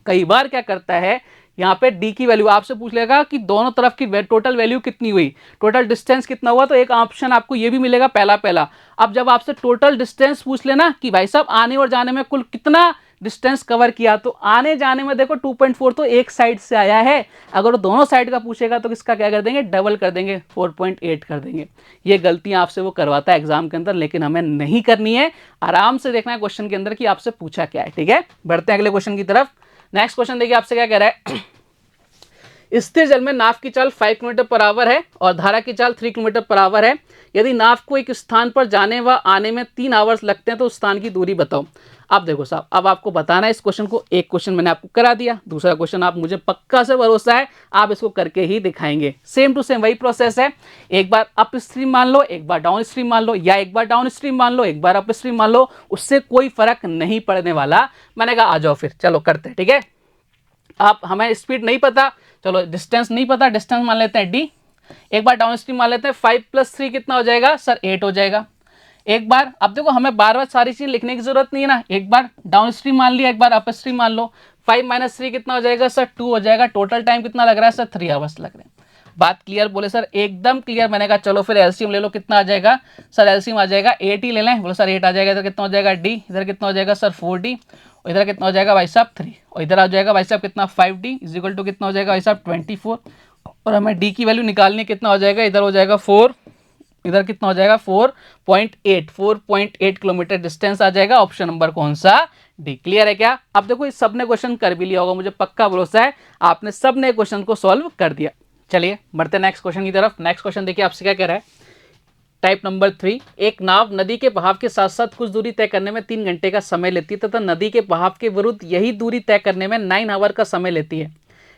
कई बार क्या करता है, यहाँ पे डी की वैल्यू आपसे पूछ लेगा कि दोनों तरफ की टोटल वैल्यू कितनी हुई, टोटल डिस्टेंस कितना हुआ। तो एक ऑप्शन आपको ये भी मिलेगा पहला। अब जब आपसे टोटल डिस्टेंस पूछ लेना कि भाई साहब आने और जाने में कुल कितना डिस्टेंस कवर किया, तो आने जाने में देखो 2.4 तो एक साइड से आया है। अगर वो दोनों साइड का पूछेगा तो किसका क्या कर देंगे? डबल कर देंगे, 4.8 कर देंगे। ये गलतियां आपसे वो करवाता है एग्जाम के अंदर, लेकिन हमें नहीं करनी है। आराम से देखना है क्वेश्चन के अंदर कि आपसे पूछा क्या है, ठीक है। बढ़ते हैं अगले क्वेश्चन की तरफ। नेक्स्ट क्वेश्चन देखिए आपसे क्या कह रहा है। स्थिर जल में नाव की चाल 5 किलोमीटर पर आवर है और धारा की चाल 3 किलोमीटर पर आवर है। यदि नाव को एक स्थान पर जाने व आने में 3 आवर्स लगते हैं तो उस स्थान की दूरी बताओ। अब देखो साहब, अब आपको बताना है इस क्वेश्चन को। एक क्वेश्चन मैंने आपको करा दिया, दूसरा क्वेश्चन आप मुझे पक्का से भरोसा है आप इसको करके ही दिखाएंगे। सेम टू सेम वही प्रोसेस है। एक बार अप स्ट्रीम मान लो, एक बार डाउन स्ट्रीम मान लो, या एक बार डाउन स्ट्रीम मान लो, एक बार अप स्ट्रीम मान लो, उससे कोई फर्क नहीं पड़ने वाला। मैंने कहा आ जाओ फिर, चलो करते हैं, ठीक है। आप हमें स्पीड नहीं पता, चलो डिस्टेंस नहीं पता, डिस्टेंस मान लेते हैं डी। एक बार डाउन स्ट्रीम मान लेते हैं, 5 + 3 कितना हो जाएगा सर? 8 हो जाएगा। एक बार, अब देखो हमें बार बार सारी चीज लिखने की जरूरत नहीं है ना। एक बार डाउन स्ट्रीम मान लिया, एक बार अप स्ट्रीम मान लो। 5 - 3 कितना हो जाएगा सर? 2 हो जाएगा। टोटल टाइम कितना लग रहा है सर? 3 आवर्स लग रहे हैं। बात क्लियर? बोले सर एकदम क्लियर। मैंने कहा चलो फिर एलसीएम ले लो, कितना आ जाएगा सर? एलसीएम आ जाएगा 8 ही ले लें। बोले सर 8 आ जाएगा। इधर कितना हो जाएगा? डी। इधर कितना हो जाएगा सर? 4D। और इधर कितना हो जाएगा भाई साहब? 3। और इधर आ जाएगा भाई साहब कितना? 5D = कितना हो जाएगा भाई साहब? 24। और हमें डी की वैल्यू निकालनी है, कितना हो जाएगा, इधर हो जाएगा 4, इधर कितना हो जाएगा 4.8 किलोमीटर डिस्टेंस आ जाएगा। ऑप्शन नंबर कौन सा, डी। क्लियर है क्या? अब देखो इस सबने क्वेश्चन कर भी लिया होगा, मुझे पक्का भरोसा है आपने सबने क्वेश्चन को सॉल्व कर दिया। चलिए बढ़ते हैं नेक्स्ट क्वेश्चन की तरफ। नेक्स्ट क्वेश्चन देखिए आपसे क्या कह रहा है। टाइप नंबर 3, एक नाव नदी के बहाव के साथ साथ कुछ दूरी तय करने में 3 घंटे का समय लेती है तथा नदी के बहाव के विरुद्ध यही दूरी तय करने में 9 आवर का समय लेती है।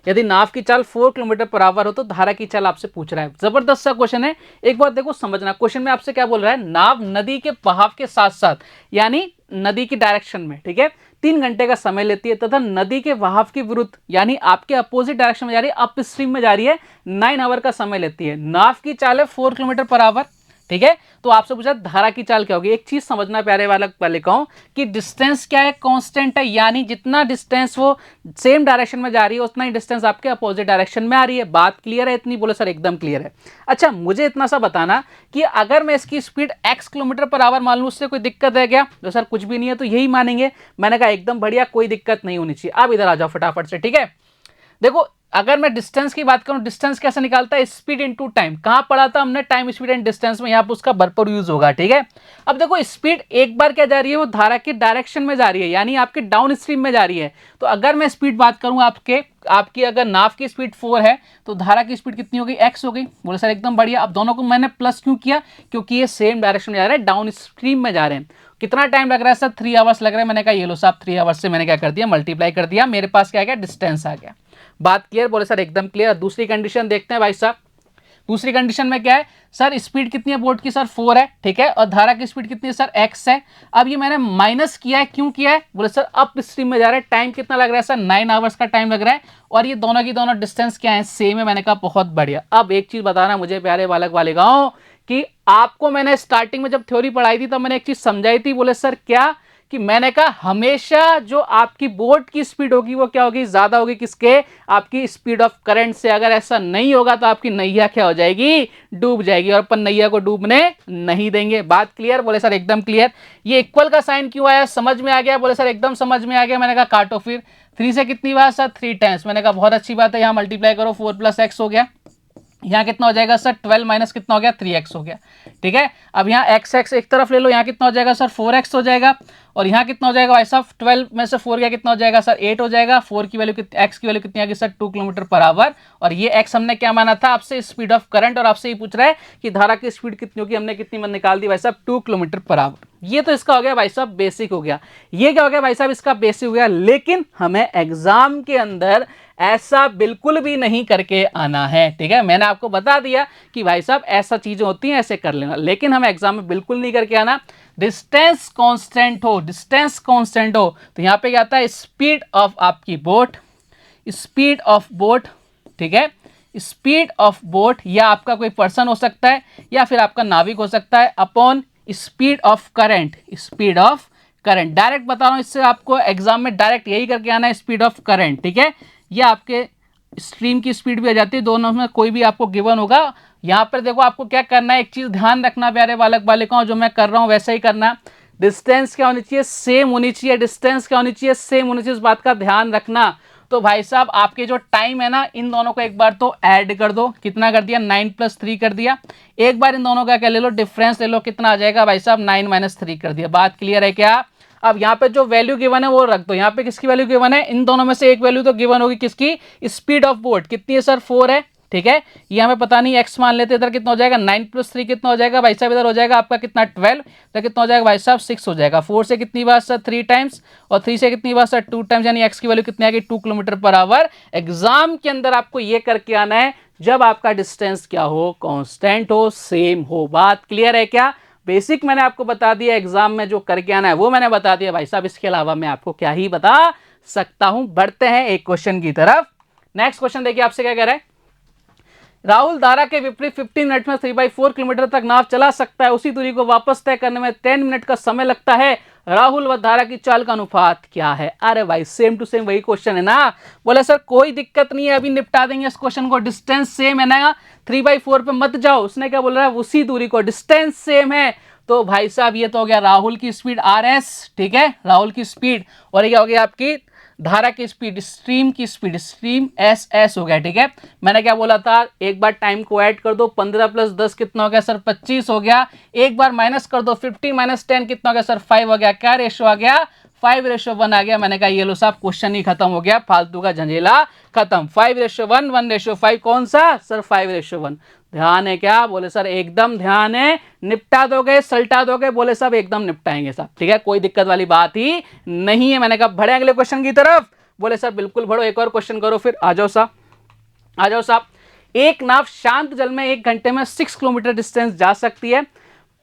यदि नाव की चाल 4 किलोमीटर पर आवर हो तो धारा की चाल आपसे पूछ रहा है। जबरदस्त सा क्वेश्चन है, एक बार देखो समझना। क्वेश्चन में आपसे क्या बोल रहा है, नाव नदी के बहाव के साथ साथ यानी नदी की डायरेक्शन में, ठीक है, 3 घंटे का समय लेती है तथा नदी के बहाव के विरुद्ध यानी आपके अपोजिट डायरेक्शन में जा रही है, अप स्ट्रीम में जा रही है, 9 आवर का समय लेती है। नाव की चाल है 4 किलोमीटर पर आवर, ठीक है। तो आपसे पूछा धारा की चाल क्या होगी। एक चीज समझना प्यारे वाला पहले कहूं कि डिस्टेंस क्या है, कांस्टेंट है, यानी जितना डिस्टेंस वो सेम डायरेक्शन में जा रही है उतना ही डिस्टेंस आपके अपोजिट डायरेक्शन में आ रही है। बात क्लियर है इतनी? बोले सर एकदम क्लियर है। अच्छा मुझे इतना सा बताना कि अगर मैं इसकी speed x kilometre per our मान लूं, उससे कोई दिक्कत है क्या? तो सर कुछ भी नहीं है, तो यही मानेंगे। मैंने कहा एकदम बढ़िया, कोई दिक्कत नहीं होनी चाहिए। अब इधर आ जाओ फटाफट से, ठीक है। देखो अगर मैं डिस्टेंस की बात करूं, डिस्टेंस कैसे निकालता है, स्पीड इनटू टाइम। कहां पढ़ा था हमने, टाइम स्पीड एंड डिस्टेंस में, यहां पर उसका भरपूर यूज होगा, ठीक है। अब देखो स्पीड एक बार क्या जा रही है, वो धारा की डायरेक्शन में जा रही है, यानी आपके डाउन स्ट्रीम में जा रही है। तो अगर मैं स्पीड बात करूं आपकी अगर नाव की स्पीड 4 है तो धारा की स्पीड कितनी हो गई, x हो गई। बोले सर एकदम बढ़िया। अब दोनों को मैंने प्लस क्यों किया, क्योंकि ये सेम डायरेक्शन में जा रहे हैं, डाउन स्ट्रीम में जा रहे हैं। कितना टाइम लग रहा है सर, 3 आवर्स लग रहा है। मैंने कहा ये लो साहब, 3 आवर्स से मैंने क्या कर दिया, मल्टीप्लाई कर दिया, मेरे पास क्या आ गया, डिस्टेंस आ गया। बात क्लियर? बोले सर एकदम क्लियर। दूसरी कंडीशन देखते हैं भाई साहब। दूसरी कंडीशन में क्या है सर, स्पीड कितनी है बोट की, सर 4 है, ठीक है, और धारा की स्पीड कितनी है सर, x है। अब ये मैंने माइनस किया है, क्यों किया है, बोले सर अप स्ट्रीम में जा रहा है, टाइम कितना लग रहा है सर, 9 आवर्स का टाइम लग रहा है, और ये दोनों की दोनों डिस्टेंस क्या है, सेम है। मैंने कहा बहुत बढ़िया। अब एक चीज बताना मुझे प्यारे बालक बालिकाओं कि आपको मैंने स्टार्टिंग में जब थ्योरी पढ़ाई थी तब मैंने एक चीज समझाई थी। बोले सर क्या, कि मैंने कहा हमेशा जो आपकी बोट की स्पीड होगी वो क्या होगी, ज्यादा होगी किसके, आपकी स्पीड ऑफ करंट से। अगर ऐसा नहीं होगा तो आपकी नैया क्या हो जाएगी, डूब जाएगी, और अपन नैया को डूबने नहीं देंगे। बात क्लियर? बोले सर एकदम क्लियर। ये इक्वल का साइन क्यों आया, समझ में आ गया? बोले सर एकदम समझ में आ गया। मैंने कहा काटो फिर, 3 से कितनी बार सर, 3 टाइम्स। मैंने कहा बहुत अच्छी बात है, यहाँ मल्टीप्लाई करो, 4 + x हो गया। यहाँ कितना हो जाएगा सर, 12 माइनस कितना हो गया, 3x हो गया, ठीक है। अब यहाँ x एक तरफ ले लो, यहाँ कितना हो जाएगा सर, 4x हो जाएगा, और यहाँ कितना हो जाएगा भाई साहब, 12 में से 4 गया, कितना हो जाएगा सर, 8 हो जाएगा। 4 की वैल्यू x की वैल्यू कितनी आ गई सर, 2 किलोमीटर पर आवर। और ये x हमने क्या माना था आपसे, स्पीड ऑफ करंट, और आपसे ये पूछ रहा है कि धारा की स्पीड कितनी होगी, हमने कितनी निकाल दी भाई साहब, 2 किलोमीटर पर आवर। ये तो इसका हो गया भाई साहब बेसिक हो गया। ये क्या हो गया भाई साहब, इसका बेसिक हो गया। लेकिन हमें एग्जाम के अंदर ऐसा बिल्कुल भी नहीं करके आना है, ठीक है। मैंने आपको बता दिया कि भाई साहब ऐसा चीजें होती हैं, ऐसे कर लेना, लेकिन हमें एग्जाम में बिल्कुल नहीं करके आना। डिस्टेंस कांस्टेंट हो, डिस्टेंस कांस्टेंट हो, तो यहां पे क्या आता है, स्पीड ऑफ आपकी बोट, स्पीड ऑफ बोट, ठीक है, स्पीड ऑफ बोट, या आपका कोई पर्सन हो सकता है, या फिर आपका नाविक हो सकता है, upon speed of current, speed of current. Direct बता रहा हूं, इससे आपको एग्जाम में डायरेक्ट यही करके आना है, स्पीड ऑफ करंट, ठीक है। ये आपके स्ट्रीम की स्पीड भी आ जाती है, दोनों में कोई भी आपको गिवन होगा। यहां पर देखो आपको क्या करना है, एक चीज ध्यान रखना प्यारे बालक बालिकाओं, जो मैं कर रहा हूं वैसा ही करना। डिस्टेंस क्या होनी चाहिए, सेम होनी चाहिए। डिस्टेंस क्या होनी चाहिए, सेम होनी चाहिए, इस बात का ध्यान रखना। तो भाई साहब आपके जो टाइम है ना, इन दोनों को एक बार तो ऐड कर दो। कितना कर दिया, 9 + 3 कर दिया। एक बार इन दोनों का क्या ले लो, डिफरेंस ले लो, कितना आ जाएगा भाई साहब, 9 - 3 कर दिया। बात क्लियर है क्या? अब यहाँ पे जो वैल्यू गिवन है वो रख दो। यहाँ पे किसकी वैल्यू गिवन है, इन दोनों में से एक वैल्यू तो गिवन होगी, किसकी, स्पीड ऑफ बोट कितनी है सर, 4 है, ठीक है। ये हमें पता नहीं, x मान लेते, इधर कितना हो जाएगा, 9 + 3 कितना हो जाएगा भाई साहब, इधर हो जाएगा आपका कितना, 12, इधर कितना हो जाएगा भाई साहब, 6 हो जाएगा। 4 से कितनी बार सर, 3 टाइम्स, और 3 से कितनी बार सर, 2 टाइम्स, यानी x की वैल्यू कितनी आ गई, 2 किलोमीटर पर आवर। एग्जाम के अंदर आपको ये करके आना है जब आपका डिस्टेंस क्या हो, कांस्टेंट हो, सेम हो। बात क्लियर है क्या? बेसिक मैंने आपको बता दिया, एग्जाम में जो करके आना है वो मैंने बता दिया भाई साहब। इसके अलावा मैं आपको क्या ही बता सकता हूं। बढ़ते हैं एक क्वेश्चन की तरफ। नेक्स्ट क्वेश्चन देखिए आपसे क्या कह रहा है। राहुल धारा के विपरीत 15 मिनट में 3/4 किलोमीटर तक नाव चला सकता है, उसी दूरी को वापस तय करने में 10 मिनट का समय लगता है। राहुल व धारा की चाल का अनुपात क्या है? अरे भाई सेम टू सेम वही क्वेश्चन है ना। बोले सर कोई दिक्कत नहीं है, अभी निपटा देंगे इस क्वेश्चन को। डिस्टेंस सेम है ना, 3/4 पे मत जाओ। उसने क्या बोल रहा है, उसी दूरी को, डिस्टेंस सेम है। तो भाई साहब ये तो हो गया राहुल की स्पीड RS, ठीक है, राहुल की स्पीड, और ये हो गया आपकी धारा की स्पीड, स्ट्रीम की स्पीड, स्ट्रीम एस एस हो गया, ठीक है। मैंने क्या बोला था, एक बार टाइम को ऐड कर दो, 15 + 10 कितना हो गया सर, 25 हो गया। एक बार माइनस कर दो, 50 - 10 कितना हो गया सर, 5 हो गया। क्या रेशो आ गया, 5:1 आ गया। मैंने कहा ये लो साहब क्वेश्चन ही खत्म हो गया, फालतू का झंझेला खत्म। 5:1, 1:5 कौन सा सर, 5:1। ध्यान है क्या, बोले सर एकदम ध्यान है। निपटा दोगे, सल्टा दोगे, बोले सब एकदम निपटाएंगे साहब, ठीक है, कोई दिक्कत वाली बात ही नहीं है। मैंने कहा बढ़े अगले क्वेश्चन की तरफ, बोले सर बिल्कुल बढ़ो, एक और क्वेश्चन करो फिर। आ जाओ साहब, आ जाओ साहब। एक नाव शांत जल में 1 घंटे में 6 किलोमीटर डिस्टेंस जा सकती है,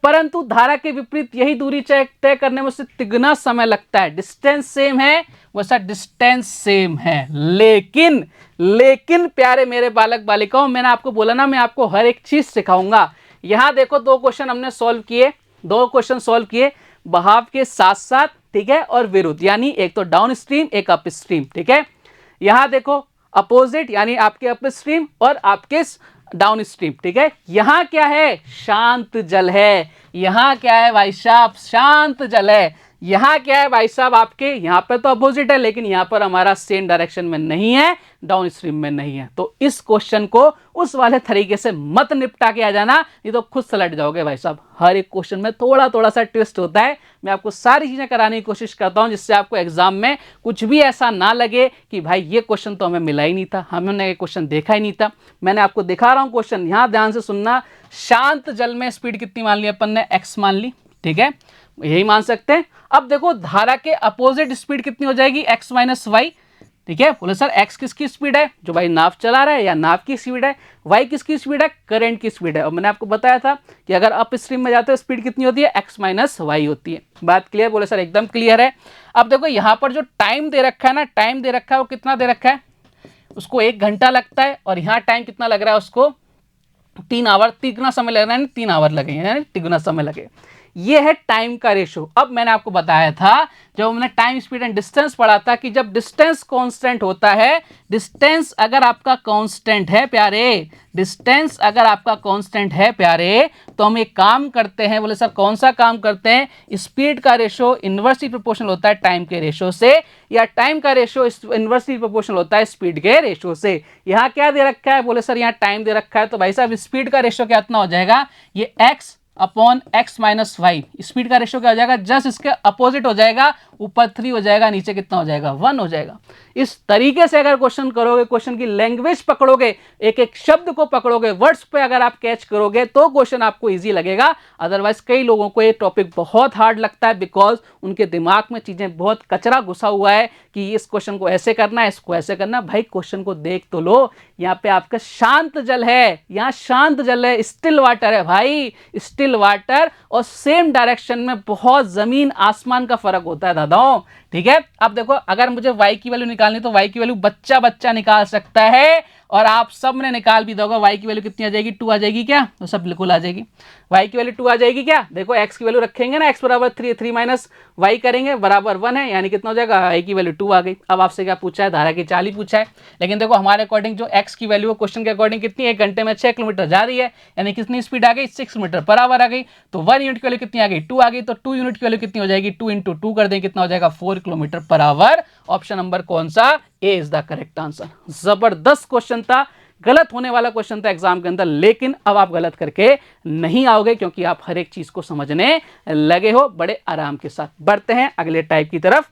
परंतु धारा के विपरीत यही दूरी तय करने में उससे तिगुना समय लगता है। डिस्टेंस सेम है, वैसा डिस्टेंस सेम है, लेकिन लेकिन प्यारे मेरे बालक बालिकाओं, मैंने आपको बोला ना मैं आपको हर एक चीज सिखाऊंगा। यहां देखो 2 क्वेश्चन हमने सॉल्व किए, 2 क्वेश्चन सॉल्व किए बहाव के साथ साथ, ठीक है, और विरुद्ध, यानी एक तो डाउन स्ट्रीम एक अप स्ट्रीम, ठीक है। यहां देखो अपोजिट, यानी आपके अप स्ट्रीम और आपके डाउन स्ट्रीम, ठीक है। यहां क्या है, शांत जल है। यहां क्या है भाई साहब, शांत जल है। यहां क्या है भाई साहब, आपके यहां पे तो अपोजिट है, लेकिन यहां पर हमारा सेम डायरेक्शन में नहीं है, डाउन स्ट्रीम में नहीं है। तो इस क्वेश्चन को उस वाले तरीके से मत निपटा के आ जाना, ये तो खुद सलट जाओगे भाई साहब। हर एक क्वेश्चन में थोड़ा थोड़ा सा ट्विस्ट होता है। मैं आपको सारी चीजें कराने की कोशिश करता हूं, जिससे आपको एग्जाम में कुछ भी ऐसा ना लगे कि भाई ये क्वेश्चन तो हमें मिला ही नहीं था, हमने ये क्वेश्चन देखा ही नहीं था। मैंने आपको दिखा रहा हूं क्वेश्चन, यहां ध्यान से सुनना। शांत जल में स्पीड कितनी मान ली अपन ने, x मान ली, ठीक है, यही मान सकते हैं। अब देखो धारा के अपोजिट स्पीड कितनी हो जाएगी, x - y, ठीक है। बोले सर x किसकी स्पीड है, जो भाई नाव चला रहा है, या नाव की स्पीड है। y किसकी स्पीड है, करंट की स्पीड है। और मैंने आपको बताया था कि अगर अप स्ट्रीम में जाते हो स्पीड कितनी होती है, x - y होती है। बात क्लियर, बोले सर एकदम क्लियर है। अब देखो यहां पर जो टाइम दे रखा है ना, टाइम दे रखा है वो कितना दे रखा है, उसको 1 घंटा लगता है, और यहाँ टाइम कितना लग रहा है उसको, 3 आवर, तिगुना समय लग रहा है, 3 आवर लगे, तिगुना समय लगे। ये है टाइम का रेशो। अब मैंने आपको बताया था जब हमने टाइम स्पीड एंड डिस्टेंस पढ़ा था कि जब डिस्टेंस कांस्टेंट होता है, डिस्टेंस अगर आपका कांस्टेंट है प्यारे, डिस्टेंस अगर आपका कांस्टेंट है प्यारे, तो हम एक काम करते हैं। बोले सर कौन सा काम करते हैं, स्पीड का रेशो इनवर्सली प्रोपोर्शनल होता है टाइम के रेशो से, या टाइम का रेशो इनवर्सली प्रोपोर्शनल होता है स्पीड के रेशो से। यहाँ क्या दे रखा है, बोले सर यहाँ टाइम दे रखा है, तो भाई साहब स्पीड का रेशो कितना हो जाएगा, ये x upon x - y। Speed का रेशो क्या हो जाएगा, जस्ट इसके अपोजिट हो जाएगा, ऊपर 3 हो जाएगा, नीचे कितना हो जाएगा, 1 हो जाएगा। इस तरीके से अगर क्वेश्चन करोगे, क्वेश्चन की लैंग्वेज पकड़ोगे, एक एक शब्द को पकड़ोगे, वर्ड्स पे अगर आप कैच करोगे तो क्वेश्चन आपको इजी लगेगा। अदरवाइज कई लोगों को ये टॉपिक बहुत हार्ड लगता है, बिकॉज उनके दिमाग में चीजें बहुत कचरा घुसा हुआ है कि इस क्वेश्चन को ऐसे करना है, इसको ऐसे करना। भाई क्वेश्चन को देख तो लो, यहाँ पे आपका शांत जल है, यहाँ शांत जल है, स्टिल वाटर है भाई, स्टिल वाटर, और सेम डायरेक्शन में बहुत जमीन आसमान का फर्क होता है दादाओं, ठीक है। अब देखो अगर मुझे y की वैल्यू निकालनी तो y की वैल्यू बच्चा बच्चा निकाल सकता है, और आप सब ने निकाल भी दोगे। y की वैल्यू कितनी आ जाएगी, 2 आ जाएगी क्या, तो सब बिल्कुल आ जाएगी। y की वैल्यू 2 आ जाएगी क्या, देखो x की वैल्यू रखेंगे ना, x बराबर 3 y करेंगे बराबर 1 है, यानी कितना हो जाएगा, y की वैल्यू 2 आ गई। अब आपसे क्या पूछा है, धारा की चाल ही पूछा है, लेकिन देखो हमारे अकॉर्डिंग जो x की वैल्यू क्वेश्चन के अकॉर्डिंग कितनी, 1 घंटे में 6 किलोमीटर जा रही है, यानी कितनी स्पीड आ गई, 6 मीटर पर आवर आ गई। तो 1 यूनिट की वैल्यू कितनी आ गई, 2 आ गई। तो 2 यूनिट की वैल्यू कितनी हो जाएगी, 2 × 2 कर दें, कितना हो जाएगा, 4 kilometre per hour. Option number कौन सा, ए इज द करेक्ट आंसर। जबरदस्त क्वेश्चन था, गलत होने वाला क्वेश्चन था एग्जाम के अंदर, लेकिन अब आप गलत करके नहीं आओगे, क्योंकि आप हर एक चीज को समझने लगे हो बड़े आराम के साथ। बढ़ते हैं अगले टाइप की तरफ।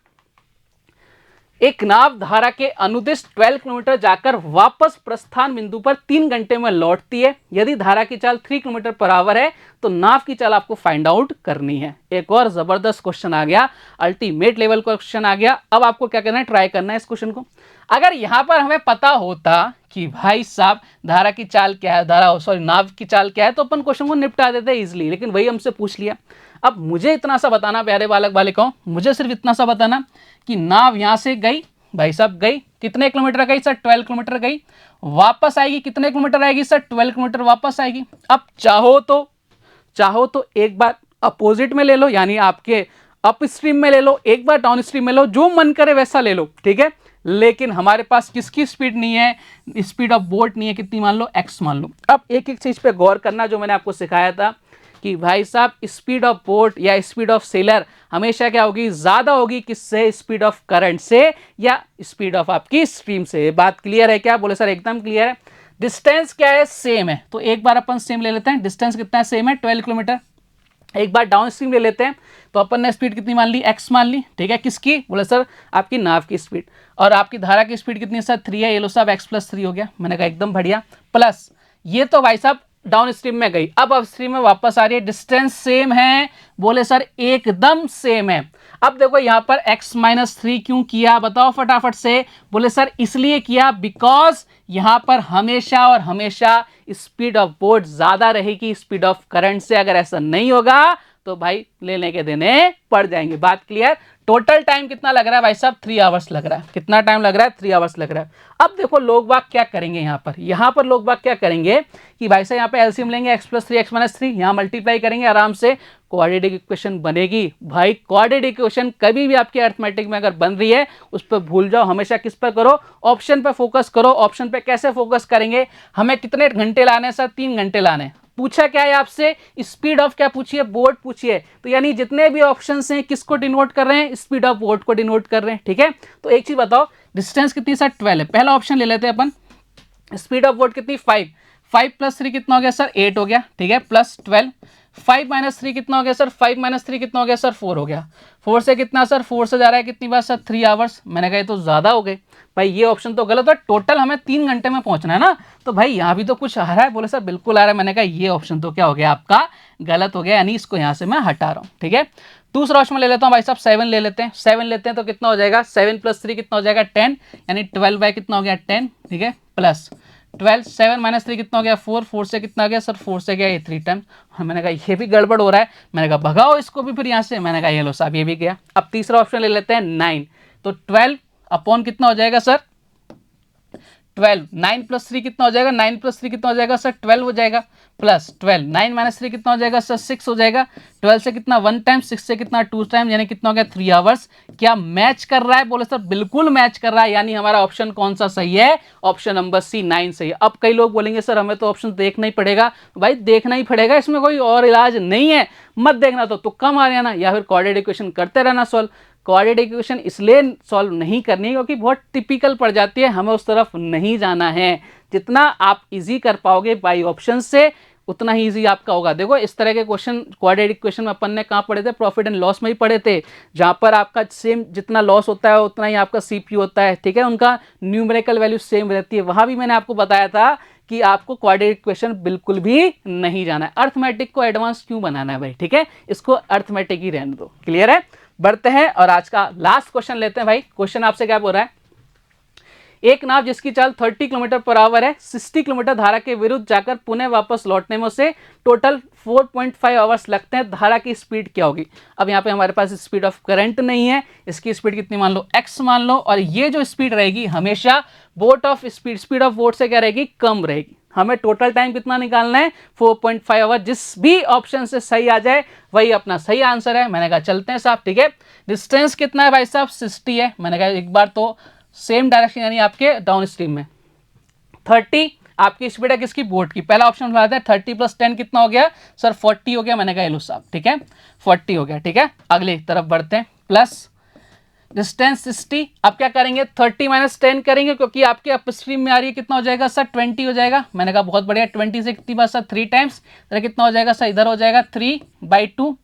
एक नाव धारा के अनुदिश 12 किलोमीटर जाकर वापस प्रस्थान बिंदु पर 3 घंटे में लौटती है। यदि धारा की चाल 3 किलोमीटर पर आवर है तो नाव की चाल आपको फाइंड आउट करनी है। एक और जबरदस्त क्वेश्चन आ गया, अल्टीमेट लेवल का क्वेश्चन आ गया। अब आपको क्या करना है, ट्राई करना है इस क्वेश्चन को। अगर यहां पर हमें पता होता कि भाई साहब धारा की चाल क्या है, नाव की चाल क्या है, तो अपन क्वेश्चन को निपटा देते इजिली, लेकिन वही हमसे पूछ लिया। अब मुझे इतना सा बताना प्यारे बालक बालिकाओं, मुझे सिर्फ इतना सा बताना कि नाव यहां से गई, भाई साहब गई, कितने किलोमीटर गई सर, 12 किलोमीटर गई, वापस आएगी कितने किलोमीटर आएगी सर, 12 किलोमीटर वापस आएगी। अब चाहो तो एक बार अपोजिट में ले लो, यानी आपके अप स्ट्रीम में ले लो, एक बार डाउन स्ट्रीम में लो, जो मन करे वैसा ले लो, ठीक है। लेकिन हमारे पास किसकी स्पीड नहीं है, स्पीड ऑफ बोट नहीं है, कितनी मान लो, x मान लो। अब एक एक चीज पे गौर करना, जो मैंने आपको सिखाया था कि भाई साहब स्पीड ऑफ बोट या स्पीड ऑफ सेलर हमेशा क्या होगी, ज्यादा होगी किससे, स्पीड ऑफ करंट से या स्पीड ऑफ आपकी स्ट्रीम से। बात क्लियर है क्या? बोले सर एकदम क्लियर है। डिस्टेंस क्या है, सेम है, तो एक बार अपन सेम ले लेते हैं। डिस्टेंस कितना है, सेम है 12 किलोमीटर। एक बार डाउन स्ट्रीम ले लेते हैं, तो अपन ने स्पीड कितनी मान ली, x मान ली, ठीक है। किसकी? बोले सर आपकी नाव की स्पीड। और आपकी धारा की स्पीड कितनी है सर, 3 है। ये लो साहब x+3 हो गया। मैंने कहा एकदम बढ़िया। प्लस ये तो भाई साहब डाउन स्ट्रीम में गई, अब अपस्ट्रीम में वापस आ रही है। डिस्टेंस सेम है, बोले सर एकदम सेम है। अब देखो यहां पर x-3 क्यों किया, बताओ फटाफट से। बोले सर इसलिए किया बिकॉज यहां पर हमेशा और हमेशा स्पीड ऑफ बोट ज्यादा रहेगी स्पीड ऑफ करंट से। अगर ऐसा नहीं होगा तो भाई लेने के देने पड़ जाएंगे। बात क्लियर? टोटल टाइम कितना लग रहा है भाई साहब, 3 आवर्स लग रहा है। कितना टाइम लग रहा है, 3 आवर्स लग रहा है। अब देखो लोग बाग क्या करेंगे, यहां पर लोग बाग क्या करेंगे कि भाई साहब यहाँ पे एलसीएम लेंगे, x+3 x-3, यहां मल्टीप्लाई करेंगे आराम से, क्वाड्रेटिक इक्वेशन बनेगी। भाई क्वाड्रेटिक इक्वेशन कभी भी आपकी अरिथमेटिक में अगर बन रही है उस पर भूल जाओ, हमेशा किस पर करो, ऑप्शन पर फोकस करो। ऑप्शन पे कैसे फोकस करेंगे, हमें कितने घंटे लाने हैं सर, 3 घंटे लाने हैं। पूछा क्या है आपसे, स्पीड ऑफ क्या पूछिए, बोट पूछिए। तो यानी जितने भी ऑप्शंस हैं किसको डिनोट कर रहे हैं, स्पीड ऑफ बोट को डिनोट कर रहे हैं, ठीक है। तो एक चीज बताओ, डिस्टेंस कितनी सर, 12 है। पहला ऑप्शन ले लेते हैं अपन। स्पीड ऑफ बोट कितनी, 5। 5+3 कितना हो गया सर, 8 हो गया, ठीक है। प्लस 12, 5-3 कितना हो गया सर, 5-3 कितना हो गया सर, 4 हो गया। 4 से कितना सर, 4 से जा रहा है कितनी बार सर, 3 आवर्स। मैंने कहा तो ज्यादा हो गए भाई, ये ऑप्शन तो गलत है। टोटल हमें 3 घंटे में पहुंचना है ना, तो भाई यहाँ भी तो कुछ आ रहा है। बोले सर बिल्कुल आ रहा है। मैंने कहा ये ऑप्शन तो क्या हो गया आपका, गलत हो गया, यानी इसको यहाँ से मैं हटा रहा हूँ, ठीक है। दूसरा ऑप्शन ले लेता हूँ भाई साहब, 7 ले लेते हैं। 7 लेते हैं तो कितना हो जाएगा, 7+3 कितना हो जाएगा, 10, यानी 12 बाय कितना हो गया, 10, ठीक है। प्लस 12, 7-3 कितना हो गया, 4। 4 से कितना गया सर, 4 से गया ये 3 टाइम। मैंने कहा ये भी गड़बड़ हो रहा है, मैंने कहा भगाओ इसको भी फिर यहाँ से। मैंने कहा ये लो साहब ये भी गया। अब तीसरा ऑप्शन ले लेते हैं 9, तो 12 अपॉन कितना हो जाएगा सर, 12। 9+3 कितना हो जाएगा, 9+3 कितना हो जाएगा सर, 12 हो जाएगा। प्लस 12, 9-3 कितना हो जाएगा सर, 6 हो जाएगा। 12 से कितना 1 टाइम, 6 से कितना 2 टाइम, यानी कितना हो गया 3 आवर्स। क्या मैच कर रहा है, बोले सर बिल्कुल मैच कर रहा है, यानी हमारा ऑप्शन कौन सा सही है, ऑप्शन नंबर सी 9 सही है। अब कई लोग बोलेंगे सर हमें तो ऑप्शन देखना ही पड़ेगा। भाई देखना ही पड़ेगा, इसमें कोई और इलाज नहीं है। मत देखना तो तुक्का मार जाना या फिर क्वाड्रेटिक इक्वेशन करते रहना सॉल्व। क्वाड्रेटिक इक्वेशन इसलिए सॉल्व नहीं करनी क्योंकि बहुत टिपिकल पड़ जाती है, हमें उस तरफ नहीं जाना है। जितना आप इजी कर पाओगे बाई ऑप्शन से उतना ही इजी आपका होगा। देखो इस तरह के क्वेश्चन क्वाड्रेटिक इक्वेशन में अपन ने कहाँ पढ़े थे, प्रॉफिट एंड लॉस में ही पढ़े थे, जहाँ पर आपका सेम जितना लॉस होता है उतना ही आपका सीपीयू होता है, ठीक है। उनका न्यूमेरिकल वैल्यू सेम रहती है। वहाँ भी मैंने आपको बताया था कि आपको क्वाड्रेटिक इक्वेशन बिल्कुल भी नहीं जाना है। अर्थमेटिक को एडवांस क्यों बनाना है भाई, ठीक है, इसको अर्थमेटिक ही रहने दो। क्लियर है? बढ़ते हैं और आज का लास्ट क्वेश्चन लेते हैं भाई। क्वेश्चन आपसे क्या बोल रहा है, एक नाव जिसकी चाल 30 किलोमीटर पर आवर है, 60 किलोमीटर धारा के विरुद्ध जाकर पुनः वापस लौटने में उसे टोटल 4.5 आवर्स लगते हैं, धारा की स्पीड क्या होगी। अब यहाँ पे हमारे पास स्पीड ऑफ करंट नहीं है, इसकी स्पीड कितनी मान लो, x मान लो, और ये जो स्पीड रहेगी हमेशा boat of speed of boat से क्या रहेगी, कम रहेगी। हमें टोटल टाइम कितना निकालना है, 4.5 आवर। जिस भी ऑप्शन से सही आ जाए वही अपना सही आंसर है। मैंने कहा चलते हैं साहब, ठीक है। डिस्टेंस कितना है भाई साहब, 60 है। मैंने कहा एक बार तो सेम डायरेक्शन यानी आपके डाउन स्ट्रीम में 30 आपकी स्पीड है किसकी, बोट की। पहला ऑप्शन बताते हैं 30 + 10 कितना हो गया सर, 40 हो गया। मैंने कहा लो साहब, ठीक है 40 हो गया, ठीक है। अगली तरफ बढ़ते हैं, प्लस डिस्टेंस 60। अब क्या करेंगे, 30 - 10 करेंगे क्योंकि आपके अपस्ट्रीम में आ रही है, कितना हो जाएगा सर, 20 हो जाएगा। मैंने कहा बहुत बढ़िया। 20 से कितनी बार सर, 3 टाइम्स, तो कितना हो जाएगा सर, इधर हो जाएगा 3/2।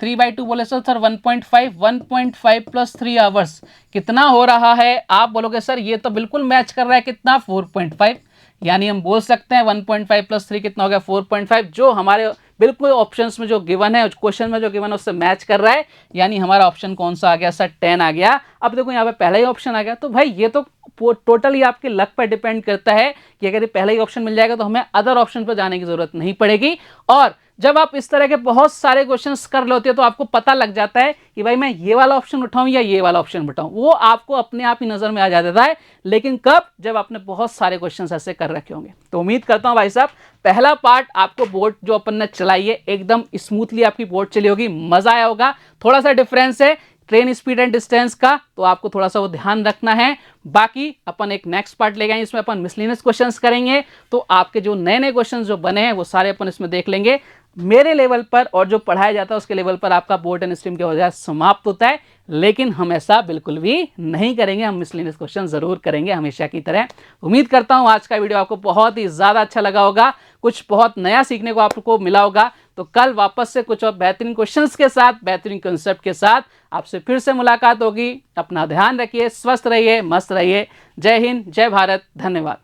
3/2 बोले सर 1.5 1.5 + 3 आवर्स कितना हो रहा है। आप बोलोगे सर ये तो बिल्कुल मैच कर रहा है, कितना 4.5, यानी हम बोल सकते हैं 1.5 + 3 कितना हो गया 4.5, जो हमारे बिल्कुल ऑप्शंस में जो गिवन है, क्वेश्चन में जो गिवन है उससे मैच कर रहा है, यानी हमारा ऑप्शन कौन सा आ गया सर, 10 आ गया। अब देखो यहाँ पे पहला ही ऑप्शन आ गया, तो भाई ये तो टोटली आपके लक पर डिपेंड करता है कि अगर ये पहला ही ऑप्शन मिल जाएगा तो हमें अदर ऑप्शन पर जाने की जरूरत नहीं पड़ेगी। और जब आप इस तरह के बहुत सारे क्वेश्चंस कर लेते हो तो आपको पता लग जाता है कि भाई मैं ये वाला ऑप्शन उठाऊं या ये वाला ऑप्शन उठाऊं, वो आपको अपने आप ही नजर में आ जाता है। लेकिन कब, जब आपने बहुत सारे क्वेश्चंस ऐसे कर रखे होंगे। तो उम्मीद करता हूं भाई साहब पहला पार्ट आपको बोट जो अपन ने चलाई है एकदम स्मूथली आपकी बोट चली होगी, मजा आया होगा। थोड़ा सा डिफरेंस है ट्रेन स्पीड एंड डिस्टेंस का, तो आपको थोड़ा सा वो ध्यान रखना है। बाकी अपन एक नेक्स्ट पार्ट ले गए, इसमें अपन मिसलेनियस क्वेश्चंस करेंगे, तो आपके जो नए नए क्वेश्चंस जो बने हैं वो सारे अपन इसमें देख लेंगे। मेरे लेवल पर और जो पढ़ाया जाता है उसके लेवल पर आपका बोर्ड एंड स्ट्रीम के वजह समाप्त होता है, लेकिन हम ऐसा बिल्कुल भी नहीं करेंगे, हम मिसलेनियस क्वेश्चन जरूर करेंगे हमेशा की तरह। उम्मीद करता हूं आज का वीडियो आपको बहुत ही ज्यादा अच्छा लगा होगा, कुछ बहुत नया सीखने को आपको मिला होगा। तो कल वापस से कुछ और बेहतरीन क्वेश्चंस के साथ, बेहतरीन कंसेप्ट के साथ आपसे फिर से मुलाकात होगी। अपना ध्यान रखिए, स्वस्थ रहिए, मस्त रहिए। जय हिंद, जय भारत, धन्यवाद।